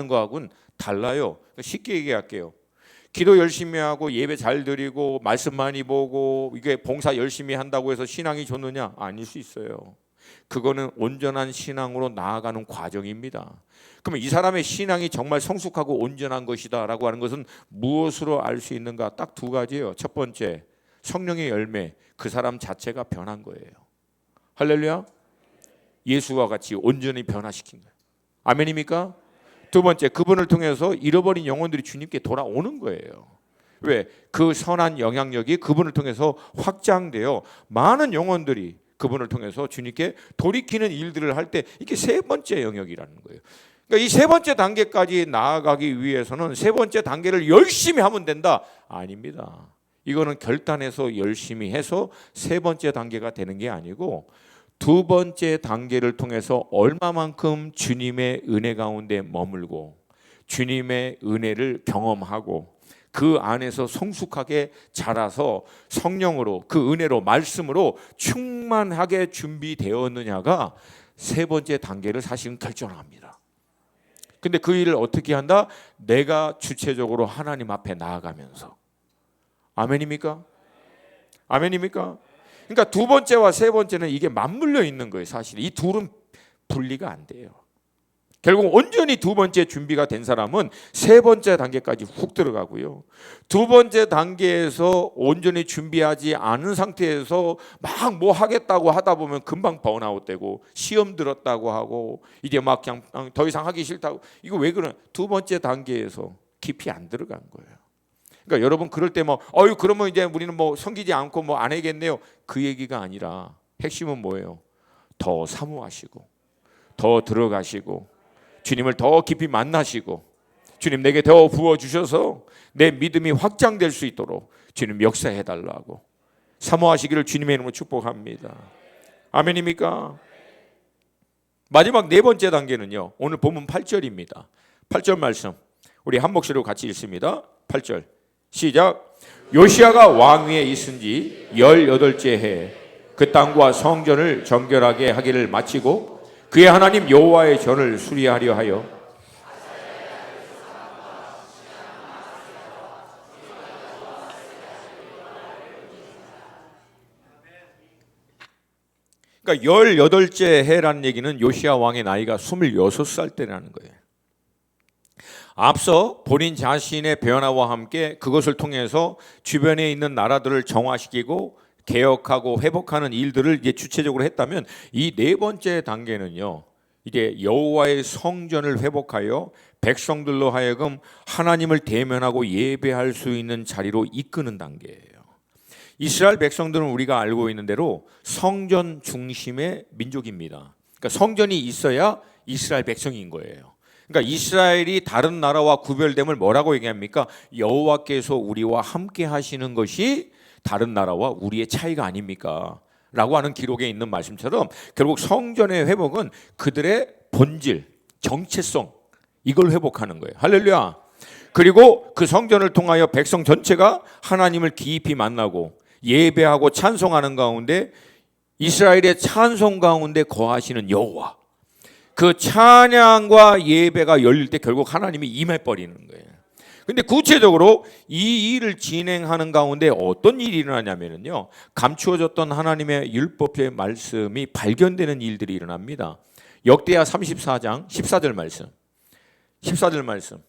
거하고는 달라요. 쉽게 얘기할게요. 기도 열심히 하고 예배 잘 드리고 말씀 많이 보고 이게 봉사 열심히 한다고 해서 신앙이 좋느냐? 아닐 수 있어요. 그거는 온전한 신앙으로 나아가는 과정입니다. 그러면 이 사람의 신앙이 정말 성숙하고 온전한 것이다 라고 하는 것은 무엇으로 알 수 있는가? 딱 두 가지예요. 첫 번째, 성령의 열매, 그 사람 자체가 변한 거예요. 할렐루야. 예수와 같이 온전히 변화시킨 거예요. 아멘입니까? 두 번째, 그분을 통해서 잃어버린 영혼들이 주님께 돌아오는 거예요. 왜? 그 선한 영향력이 그분을 통해서 확장되어 많은 영혼들이 그분을 통해서 주님께 돌이키는 일들을 할 때, 이게 세 번째 영역이라는 거예요. 그러니까 이 세 번째 단계까지 나아가기 위해서는 세 번째 단계를 열심히 하면 된다? 아닙니다. 이거는 결단해서 열심히 해서 세 번째 단계가 되는 게 아니고, 두 번째 단계를 통해서 얼마만큼 주님의 은혜 가운데 머물고 주님의 은혜를 경험하고 그 안에서 성숙하게 자라서 성령으로, 그 은혜로, 말씀으로 충만하게 준비되었느냐가 세 번째 단계를 사실은 결정합니다. 근데 그 일을 어떻게 한다? 내가 주체적으로 하나님 앞에 나아가면서. 아멘입니까? 아멘입니까? 그러니까 두 번째와 세 번째는 이게 맞물려 있는 거예요. 사실 이 둘은 분리가 안 돼요. 결국 온전히 두 번째 준비가 된 사람은 세 번째 단계까지 훅 들어가고요. 두 번째 단계에서 온전히 준비하지 않은 상태에서 막 뭐 하겠다고 하다 보면 금방 번아웃 되고 시험 들었다고 하고 이제 막 그냥 더 이상 하기 싫다고. 이거 왜 그러냐? 두 번째 단계에서 깊이 안 들어간 거예요. 그러니까 여러분 그럴 때 뭐 그러면 이제 우리는 뭐 섬기지 않고 뭐 안 해야겠네요. 그 얘기가 아니라 핵심은 뭐예요? 더 사모하시고 더 들어가시고 주님을 더 깊이 만나시고 주님 내게 더 부어주셔서 내 믿음이 확장될 수 있도록 주님 역사해달라고 사모하시기를 주님의 이름으로 축복합니다. 아멘입니까? 마지막 네 번째 단계는요, 오늘 본문 8절입니다. 8절 말씀 우리 한 목소리로 같이 읽습니다. 8절 시작. 요시야가 왕 위에 있은 지 18째 해 그 땅과 성전을 정결하게 하기를 마치고 그의 하나님 여호와의 전을 수리하려 하여 그러니까 18째 해라는 얘기는 요시야 왕의 나이가 26살 때라는 거예요. 앞서 본인 자신의 변화와 함께 그것을 통해서 주변에 있는 나라들을 정화시키고 개혁하고 회복하는 일들을 이제 주체적으로 했다면, 이 네 번째 단계는요, 이제 여호와의 성전을 회복하여 백성들로 하여금 하나님을 대면하고 예배할 수 있는 자리로 이끄는 단계예요. 이스라엘 백성들은 우리가 알고 있는 대로 성전 중심의 민족입니다. 그러니까 성전이 있어야 이스라엘 백성인 거예요. 그러니까 이스라엘이 다른 나라와 구별됨을 뭐라고 얘기합니까? 여호와께서 우리와 함께 하시는 것이 다른 나라와 우리의 차이가 아닙니까? 라고 하는 기록에 있는 말씀처럼 결국 성전의 회복은 그들의 본질, 정체성, 이걸 회복하는 거예요. 할렐루야. 그리고 그 성전을 통하여 백성 전체가 하나님을 깊이 만나고 예배하고 찬송하는 가운데 이스라엘의 찬송 가운데 거하시는 여호와, 그 찬양과 예배가 열릴 때 결국 하나님이 임해버리는 거예요. 근데 구체적으로 이 일을 진행하는 가운데 어떤 일이 일어나냐면요, 감추어졌던 하나님의 율법의 말씀이 발견되는 일들이 일어납니다. 역대하 34장 14절 말씀, 14절 말씀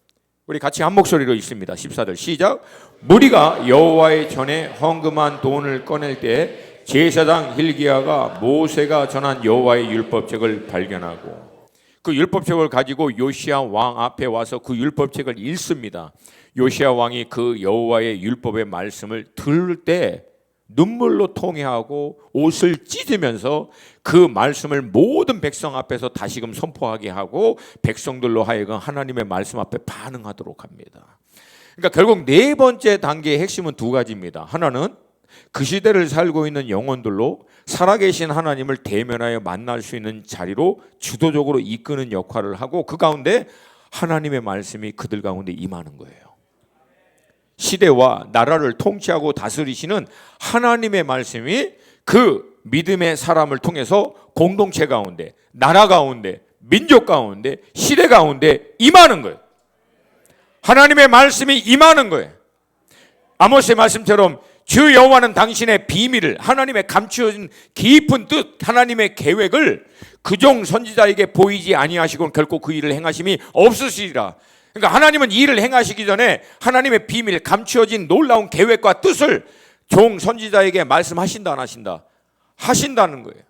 우리 같이 한 목소리로 읽습니다. 14절 시작. 무리가 여호와의 전에 헌금한 돈을 꺼낼 때 제사장 hil기야가 모세가 전한 여호와의 율법책을 발견하고, 그 그 율법책을 가지고 요시야 왕 앞에 와서 그 율법책을 읽습니다. 요시야 왕이 그 여호와의 율법의 말씀을 들을 때 눈물로 통회하고 옷을 찢으면서 그 말씀을 모든 백성 앞에서 다시금 선포하게 하고 백성들로 하여금 하나님의 말씀 앞에 반응하도록 합니다. 그러니까 결국 네 번째 단계의 핵심은 두 가지입니다. 하나는 그 시대를 살고 있는 영혼들로 살아계신 하나님을 대면하여 만날 수 있는 자리로 주도적으로 이끄는 역할을 하고 그 가운데 하나님의 말씀이 그들 가운데 임하는 거예요. 시대와 나라를 통치하고 다스리시는 하나님의 말씀이 그 믿음의 사람을 통해서 공동체 가운데, 나라 가운데, 민족 가운데, 시대 가운데 임하는 거예요. 하나님의 말씀이 임하는 거예요. 아모스의 말씀처럼 주 여호와는 당신의 비밀을, 하나님의 감추어진 깊은 뜻, 하나님의 계획을 그종 선지자에게 보이지 아니하시고 결코 그 일을 행하심이 없으시리라. 그러니까 하나님은 이 일을 행하시기 전에 하나님의 비밀, 감추어진 놀라운 계획과 뜻을 종 선지자에게 말씀하신다 안 하신다? 하신다는 거예요.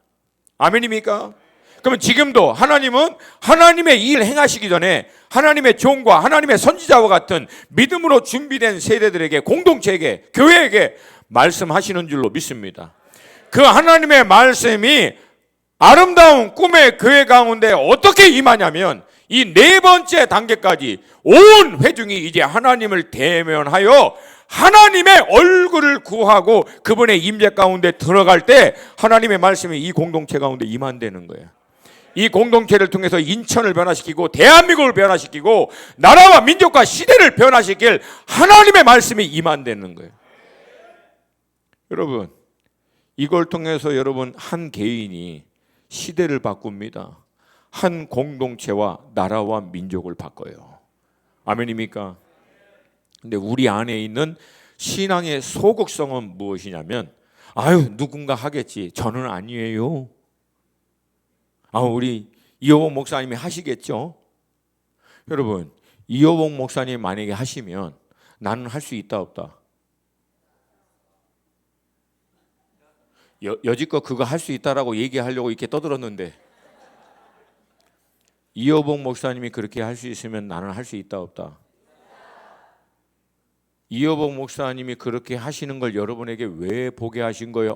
아멘입니까? 그러면 지금도 하나님은 하나님의 이 일을 행하시기 전에 하나님의 종과 하나님의 선지자와 같은 믿음으로 준비된 세대들에게, 공동체에게, 교회에게 말씀하시는 줄로 믿습니다. 그 하나님의 말씀이 아름다운 꿈의 교회 가운데 어떻게 임하냐면 이 네 번째 단계까지 온 회중이 이제 하나님을 대면하여 하나님의 얼굴을 구하고 그분의 임재 가운데 들어갈 때 하나님의 말씀이 이 공동체 가운데 임한다는 거예요. 이 공동체를 통해서 인천을 변화시키고 대한민국을 변화시키고 나라와 민족과 시대를 변화시킬 하나님의 말씀이 임한다는 거예요. 여러분, 이걸 통해서 여러분 한 개인이 시대를 바꿉니다. 한 공동체와 나라와 민족을 바꿔요. 아멘입니까? 근데 우리 안에 있는 신앙의 소극성은 무엇이냐면 아유 누군가 하겠지, 저는 아니에요. 우리 이호복 목사님이 하시겠죠. 여러분, 이호복 목사님 만약에 하시면 나는 할 수 있다 없다? 여지껏 그거 할 수 있다라고 얘기하려고 이렇게 떠들었는데 이호복 목사님이 그렇게 할 수 있으면 나는 할 수 있다 없다? 이호복 목사님이 그렇게 하시는 걸 여러분에게 왜 보게 하신 거예요?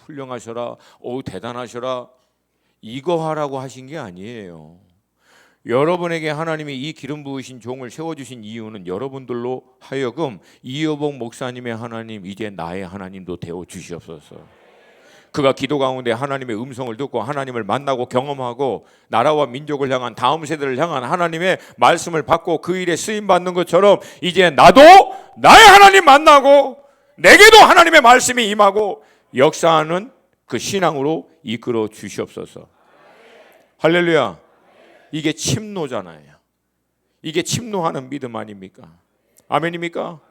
훌륭하셔라, 대단하셔라, 이거 하라고 하신 게 아니에요. 여러분에게 하나님이 이 기름 부으신 종을 세워주신 이유는 여러분들로 하여금 이호복 목사님의 하나님, 이제 나의 하나님도 되어 주시옵소서. 그가 기도 가운데 하나님의 음성을 듣고 하나님을 만나고 경험하고 나라와 민족을 향한, 다음 세대를 향한 하나님의 말씀을 받고 그 일에 쓰임받는 것처럼 이제 나도 나의 하나님 만나고 내게도 하나님의 말씀이 임하고 역사하는 그 신앙으로 이끌어 주시옵소서. 할렐루야. 이게 침노잖아요. 이게 침노하는 믿음 아닙니까? 아멘입니까?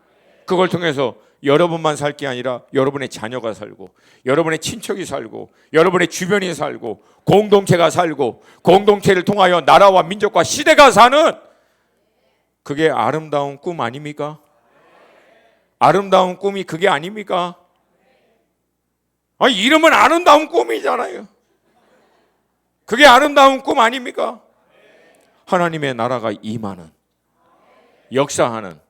그걸 통해서 여러분만 살 게 아니라 여러분의 자녀가 살고 여러분의 친척이 살고 여러분의 주변이 살고 공동체가 살고 공동체를 통하여 나라와 민족과 시대가 사는, 그게 아름다운 꿈 아닙니까? 아름다운 꿈이 그게 아닙니까? 이름은 아름다운 꿈이잖아요. 그게 아름다운 꿈 아닙니까? 하나님의 나라가 임하는, 역사하는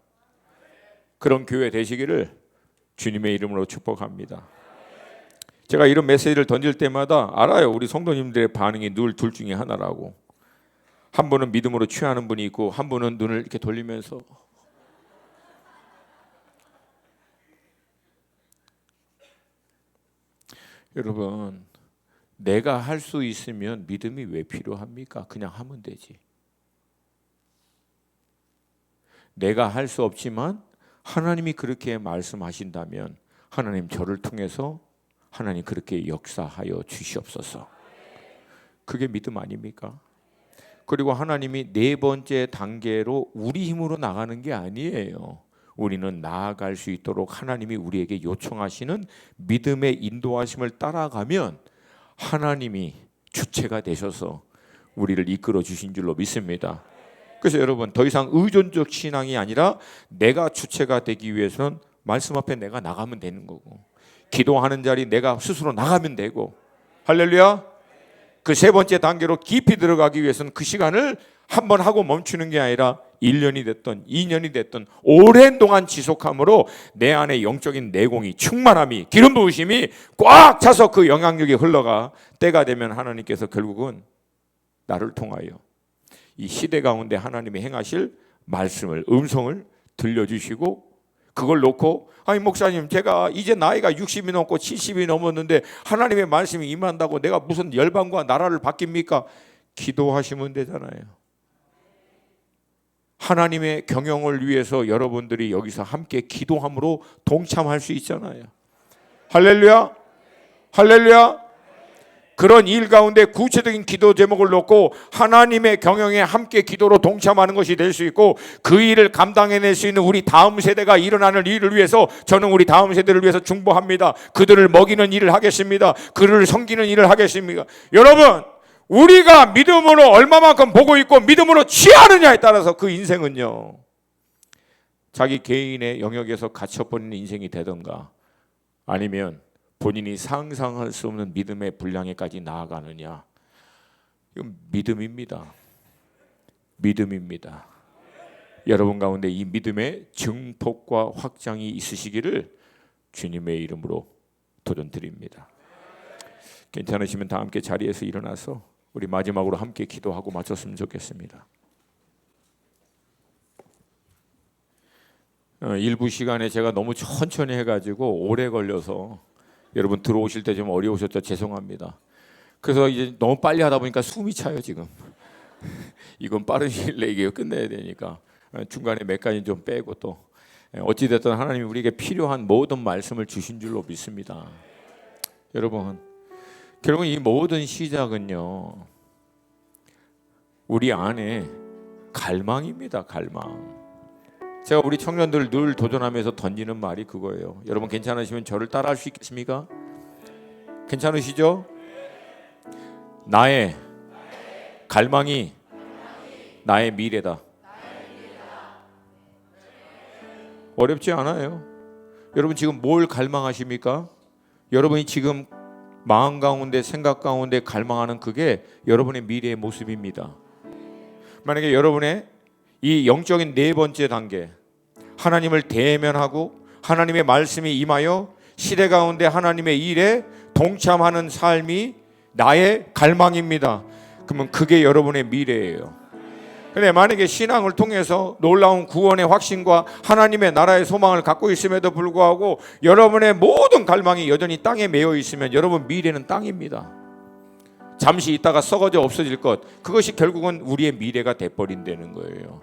그런 교회 되시기를 주님의 이름으로 축복합니다. 제가 이런 메시지를 던질 때마다 알아요. 우리 성도님들의 반응이 늘 둘 중에 하나라고. 한 분은 믿음으로 취하는 분이 있고 한 분은 눈을 이렇게 돌리면서 여러분, 내가 할 수 있으면 믿음이 왜 필요합니까? 그냥 하면 되지. 내가 할 수 없지만 하나님이 그렇게 말씀하신다면 하나님 저를 통해서 하나님 그렇게 역사하여 주시옵소서. 그게 믿음 아닙니까? 그리고 하나님이 네 번째 단계로 우리 힘으로 나가는 게 아니에요. 우리는 나아갈 수 있도록 하나님이 우리에게 요청하시는 믿음의 인도하심을 따라가면 하나님이 주체가 되셔서 우리를 이끌어 주신 줄로 믿습니다. 그래서 여러분, 더 이상 의존적 신앙이 아니라 내가 주체가 되기 위해서는 말씀 앞에 내가 나가면 되는 거고, 기도하는 자리 내가 스스로 나가면 되고, 할렐루야. 그 세 번째 단계로 깊이 들어가기 위해서는 그 시간을 한 번 하고 멈추는 게 아니라 1년이 됐든 2년이 됐든 오랜 동안 지속함으로 내 안에 영적인 내공이 충만함이 기름 부으심이 꽉 차서 그 영향력이 흘러가 때가 되면 하나님께서 결국은 나를 통하여 이 시대 가운데 하나님이 행하실 말씀을 음성을 들려주시고 그걸 놓고 아니 목사님 제가 이제 나이가 60이 넘고 70이 넘었는데 하나님의 말씀이 임한다고 내가 무슨 열방과 나라를 바뀝니까? 기도하시면 되잖아요. 하나님의 경영을 위해서 여러분들이 여기서 함께 기도함으로 동참할 수 있잖아요. 할렐루야, 할렐루야. 그런 일 가운데 구체적인 기도 제목을 놓고 하나님의 경영에 함께 기도로 동참하는 것이 될 수 있고 그 일을 감당해낼 수 있는 우리 다음 세대가 일어나는 일을 위해서 저는 우리 다음 세대를 위해서 중보합니다. 그들을 먹이는 일을 하겠습니다. 그들을 섬기는 일을 하겠습니다. 여러분 우리가 믿음으로 얼마만큼 보고 있고 믿음으로 취하느냐에 따라서 그 인생은요 자기 개인의 영역에서 갇혀버리는 인생이 되던가 아니면 본인이 상상할 수 없는 믿음의 분량에까지 나아가느냐. 이건 믿음입니다. 믿음입니다. 여러분 가운데 이 믿음의 증폭과 확장이 있으시기를 주님의 이름으로 도전드립니다. 괜찮으시면 다 함께 자리에서 일어나서 우리 마지막으로 함께 기도하고 마쳤으면 좋겠습니다. 일부 시간에 제가 너무 천천히 해가지고 오래 걸려서 여러분 들어오실 때 좀 어려우셨죠? 죄송합니다. 그래서 이제 너무 빨리 하다 보니까 숨이 차요 지금. 이건 빠른 시일 내에 이게 끝내야 되니까 중간에 몇 가지 좀 빼고 또 어찌됐든 하나님이 우리에게 필요한 모든 말씀을 주신 줄로 믿습니다. 여러분 결국 이 모든 시작은요 우리 안에 갈망입니다. 갈망. 제가 우리 청년들 늘 도전하면서 던지는 말이 그거예요. 여러분 괜찮으시면 저를 따라할 수 있겠습니까? 괜찮으시죠? 나의 갈망이 나의 미래다. 어렵지 않아요. 여러분 지금 뭘 갈망하십니까? 여러분이 지금 마음 가운데 생각 가운데 갈망하는 그게 여러분의 미래의 모습입니다. 만약에 여러분의 이 영적인 네 번째 단계 하나님을 대면하고 하나님의 말씀이 임하여 시대 가운데 하나님의 일에 동참하는 삶이 나의 갈망입니다. 그러면 그게 여러분의 미래예요. 근데 만약에 신앙을 통해서 놀라운 구원의 확신과 하나님의 나라의 소망을 갖고 있음에도 불구하고 여러분의 모든 갈망이 여전히 땅에 매여 있으면 여러분 미래는 땅입니다. 잠시 있다가 썩어져 없어질 것 그것이 결국은 우리의 미래가 돼버린다는 거예요.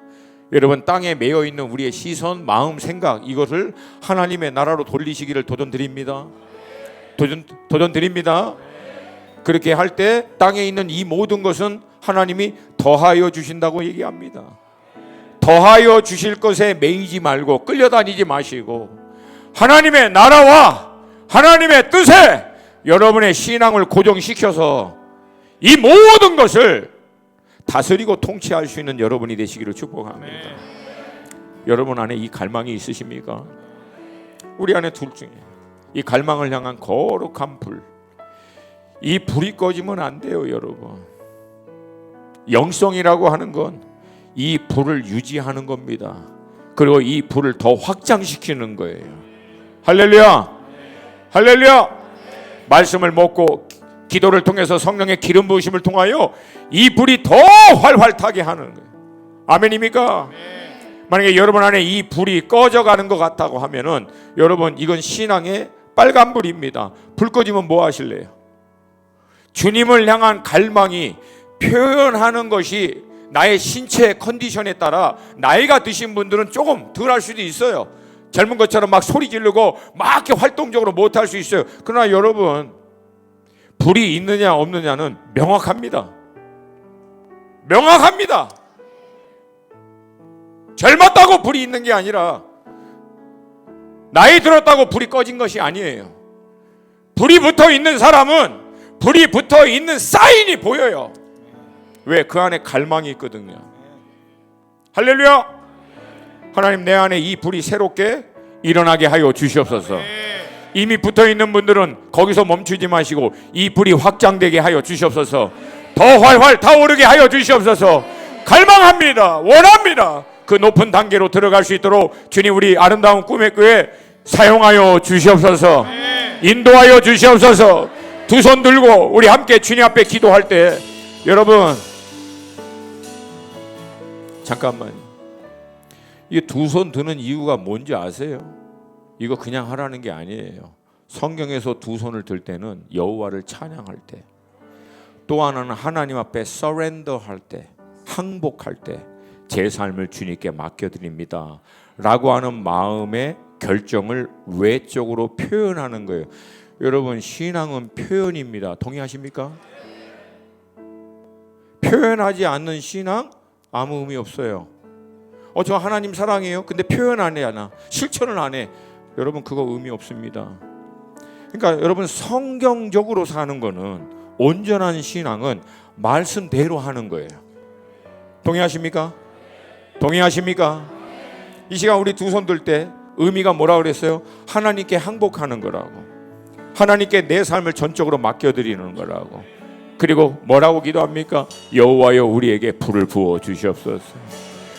여러분 땅에 매여 있는 우리의 시선, 마음, 생각 이것을 하나님의 나라로 돌리시기를 도전드립니다. 도전드립니다. 그렇게 할 때 땅에 있는 이 모든 것은 하나님이 더하여 주신다고 얘기합니다. 더하여 주실 것에 매이지 말고 끌려다니지 마시고 하나님의 나라와 하나님의 뜻에 여러분의 신앙을 고정시켜서 이 모든 것을 다스리고 통치할 수 있는 여러분이 되시기를 축복합니다. 여러분 안에 이 갈망이 있으십니까? 우리 안에 둘 중에 이 갈망을 향한 거룩한 불, 이 불이 꺼지면 안 돼요, 여러분. 영성이라고 하는 건 이 불을 유지하는 겁니다. 그리고 이 불을 더 확장시키는 거예요. 할렐루야, 할렐루야. 말씀을 먹고 기도를 통해서 성령의 기름 부으심을 통하여 이 불이 더 활활 타게 하는 거예요. 아멘입니까? 만약에 여러분 안에 이 불이 꺼져가는 것 같다고 하면은 여러분 이건 신앙의 빨간 불입니다. 불 꺼지면 뭐 하실래요? 주님을 향한 갈망이 표현하는 것이 나의 신체 컨디션에 따라 나이가 드신 분들은 조금 덜 할 수도 있어요. 젊은 것처럼 막 소리 지르고 막 이렇게 활동적으로 못 할 수 있어요. 그러나 여러분 불이 있느냐 없느냐는 명확합니다. 명확합니다. 젊었다고 불이 있는 게 아니라 나이 들었다고 불이 꺼진 것이 아니에요. 불이 붙어 있는 사람은 불이 붙어 있는 사인이 보여요. 왜? 그 안에 갈망이 있거든요. 할렐루야. 하나님 내 안에 이 불이 새롭게 일어나게 하여 주시옵소서. 이미 붙어 있는 분들은 거기서 멈추지 마시고 이 불이 확장되게 하여 주시옵소서. 더 활활 타오르게 하여 주시옵소서. 갈망합니다. 원합니다. 그 높은 단계로 들어갈 수 있도록 주님 우리 아름다운 꿈의 교회 사용하여 주시옵소서. 인도하여 주시옵소서. 두 손 들고 우리 함께 주님 앞에 기도할 때 여러분 잠깐만, 이 두 손 드는 이유가 뭔지 아세요? 이거 그냥 하라는 게 아니에요. 성경에서 두 손을 들 때는 여호와를 찬양할 때, 또 하나는 하나님 앞에 서렌더 할 때, 항복할 때 제 삶을 주님께 맡겨드립니다 라고 하는 마음의 결정을 외적으로 표현하는 거예요. 여러분, 신앙은 표현입니다. 동의하십니까? 표현하지 않는 신앙 아무 의미 없어요. 저 하나님 사랑해요. 근데 표현 안 해, 실천을 안 해. 여러분, 그거 의미 없습니다. 그러니까 여러분, 성경적으로 사는 거는, 온전한 신앙은 말씀대로 하는 거예요. 동의하십니까? 동의하십니까? 이 시간 우리 두 손 들 때 의미가 뭐라 그랬어요? 하나님께 항복하는 거라고, 하나님께 내 삶을 전적으로 맡겨드리는 거라고. 그리고 뭐라고 기도합니까? 여호와여 우리에게 불을 부어 주시옵소서.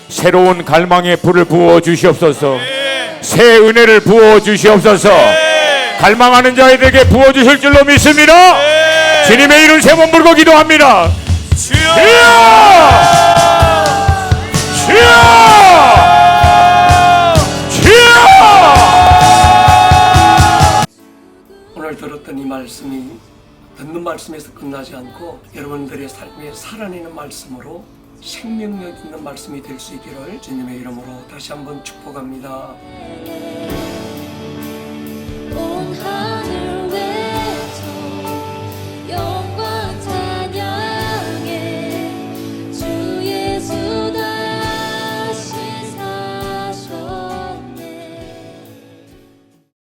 새로운 갈망의 불을 부어 주시옵소서. 새 은혜를 부어 주시옵소서. 갈망하는 자에게 부어 주실 줄로 믿습니다. 주님의 이름 세 번 부르고 기도합니다. 주여! 주여! 주여!
오늘 들었던 이 말씀이 듣는 말씀에서 끝나지 않고 여러분들의 삶에 살아내는 말씀으로 생명력 있는 말씀이 될 수 있기를 주님의 이름으로 다시 한번 축복합니다.
온 하늘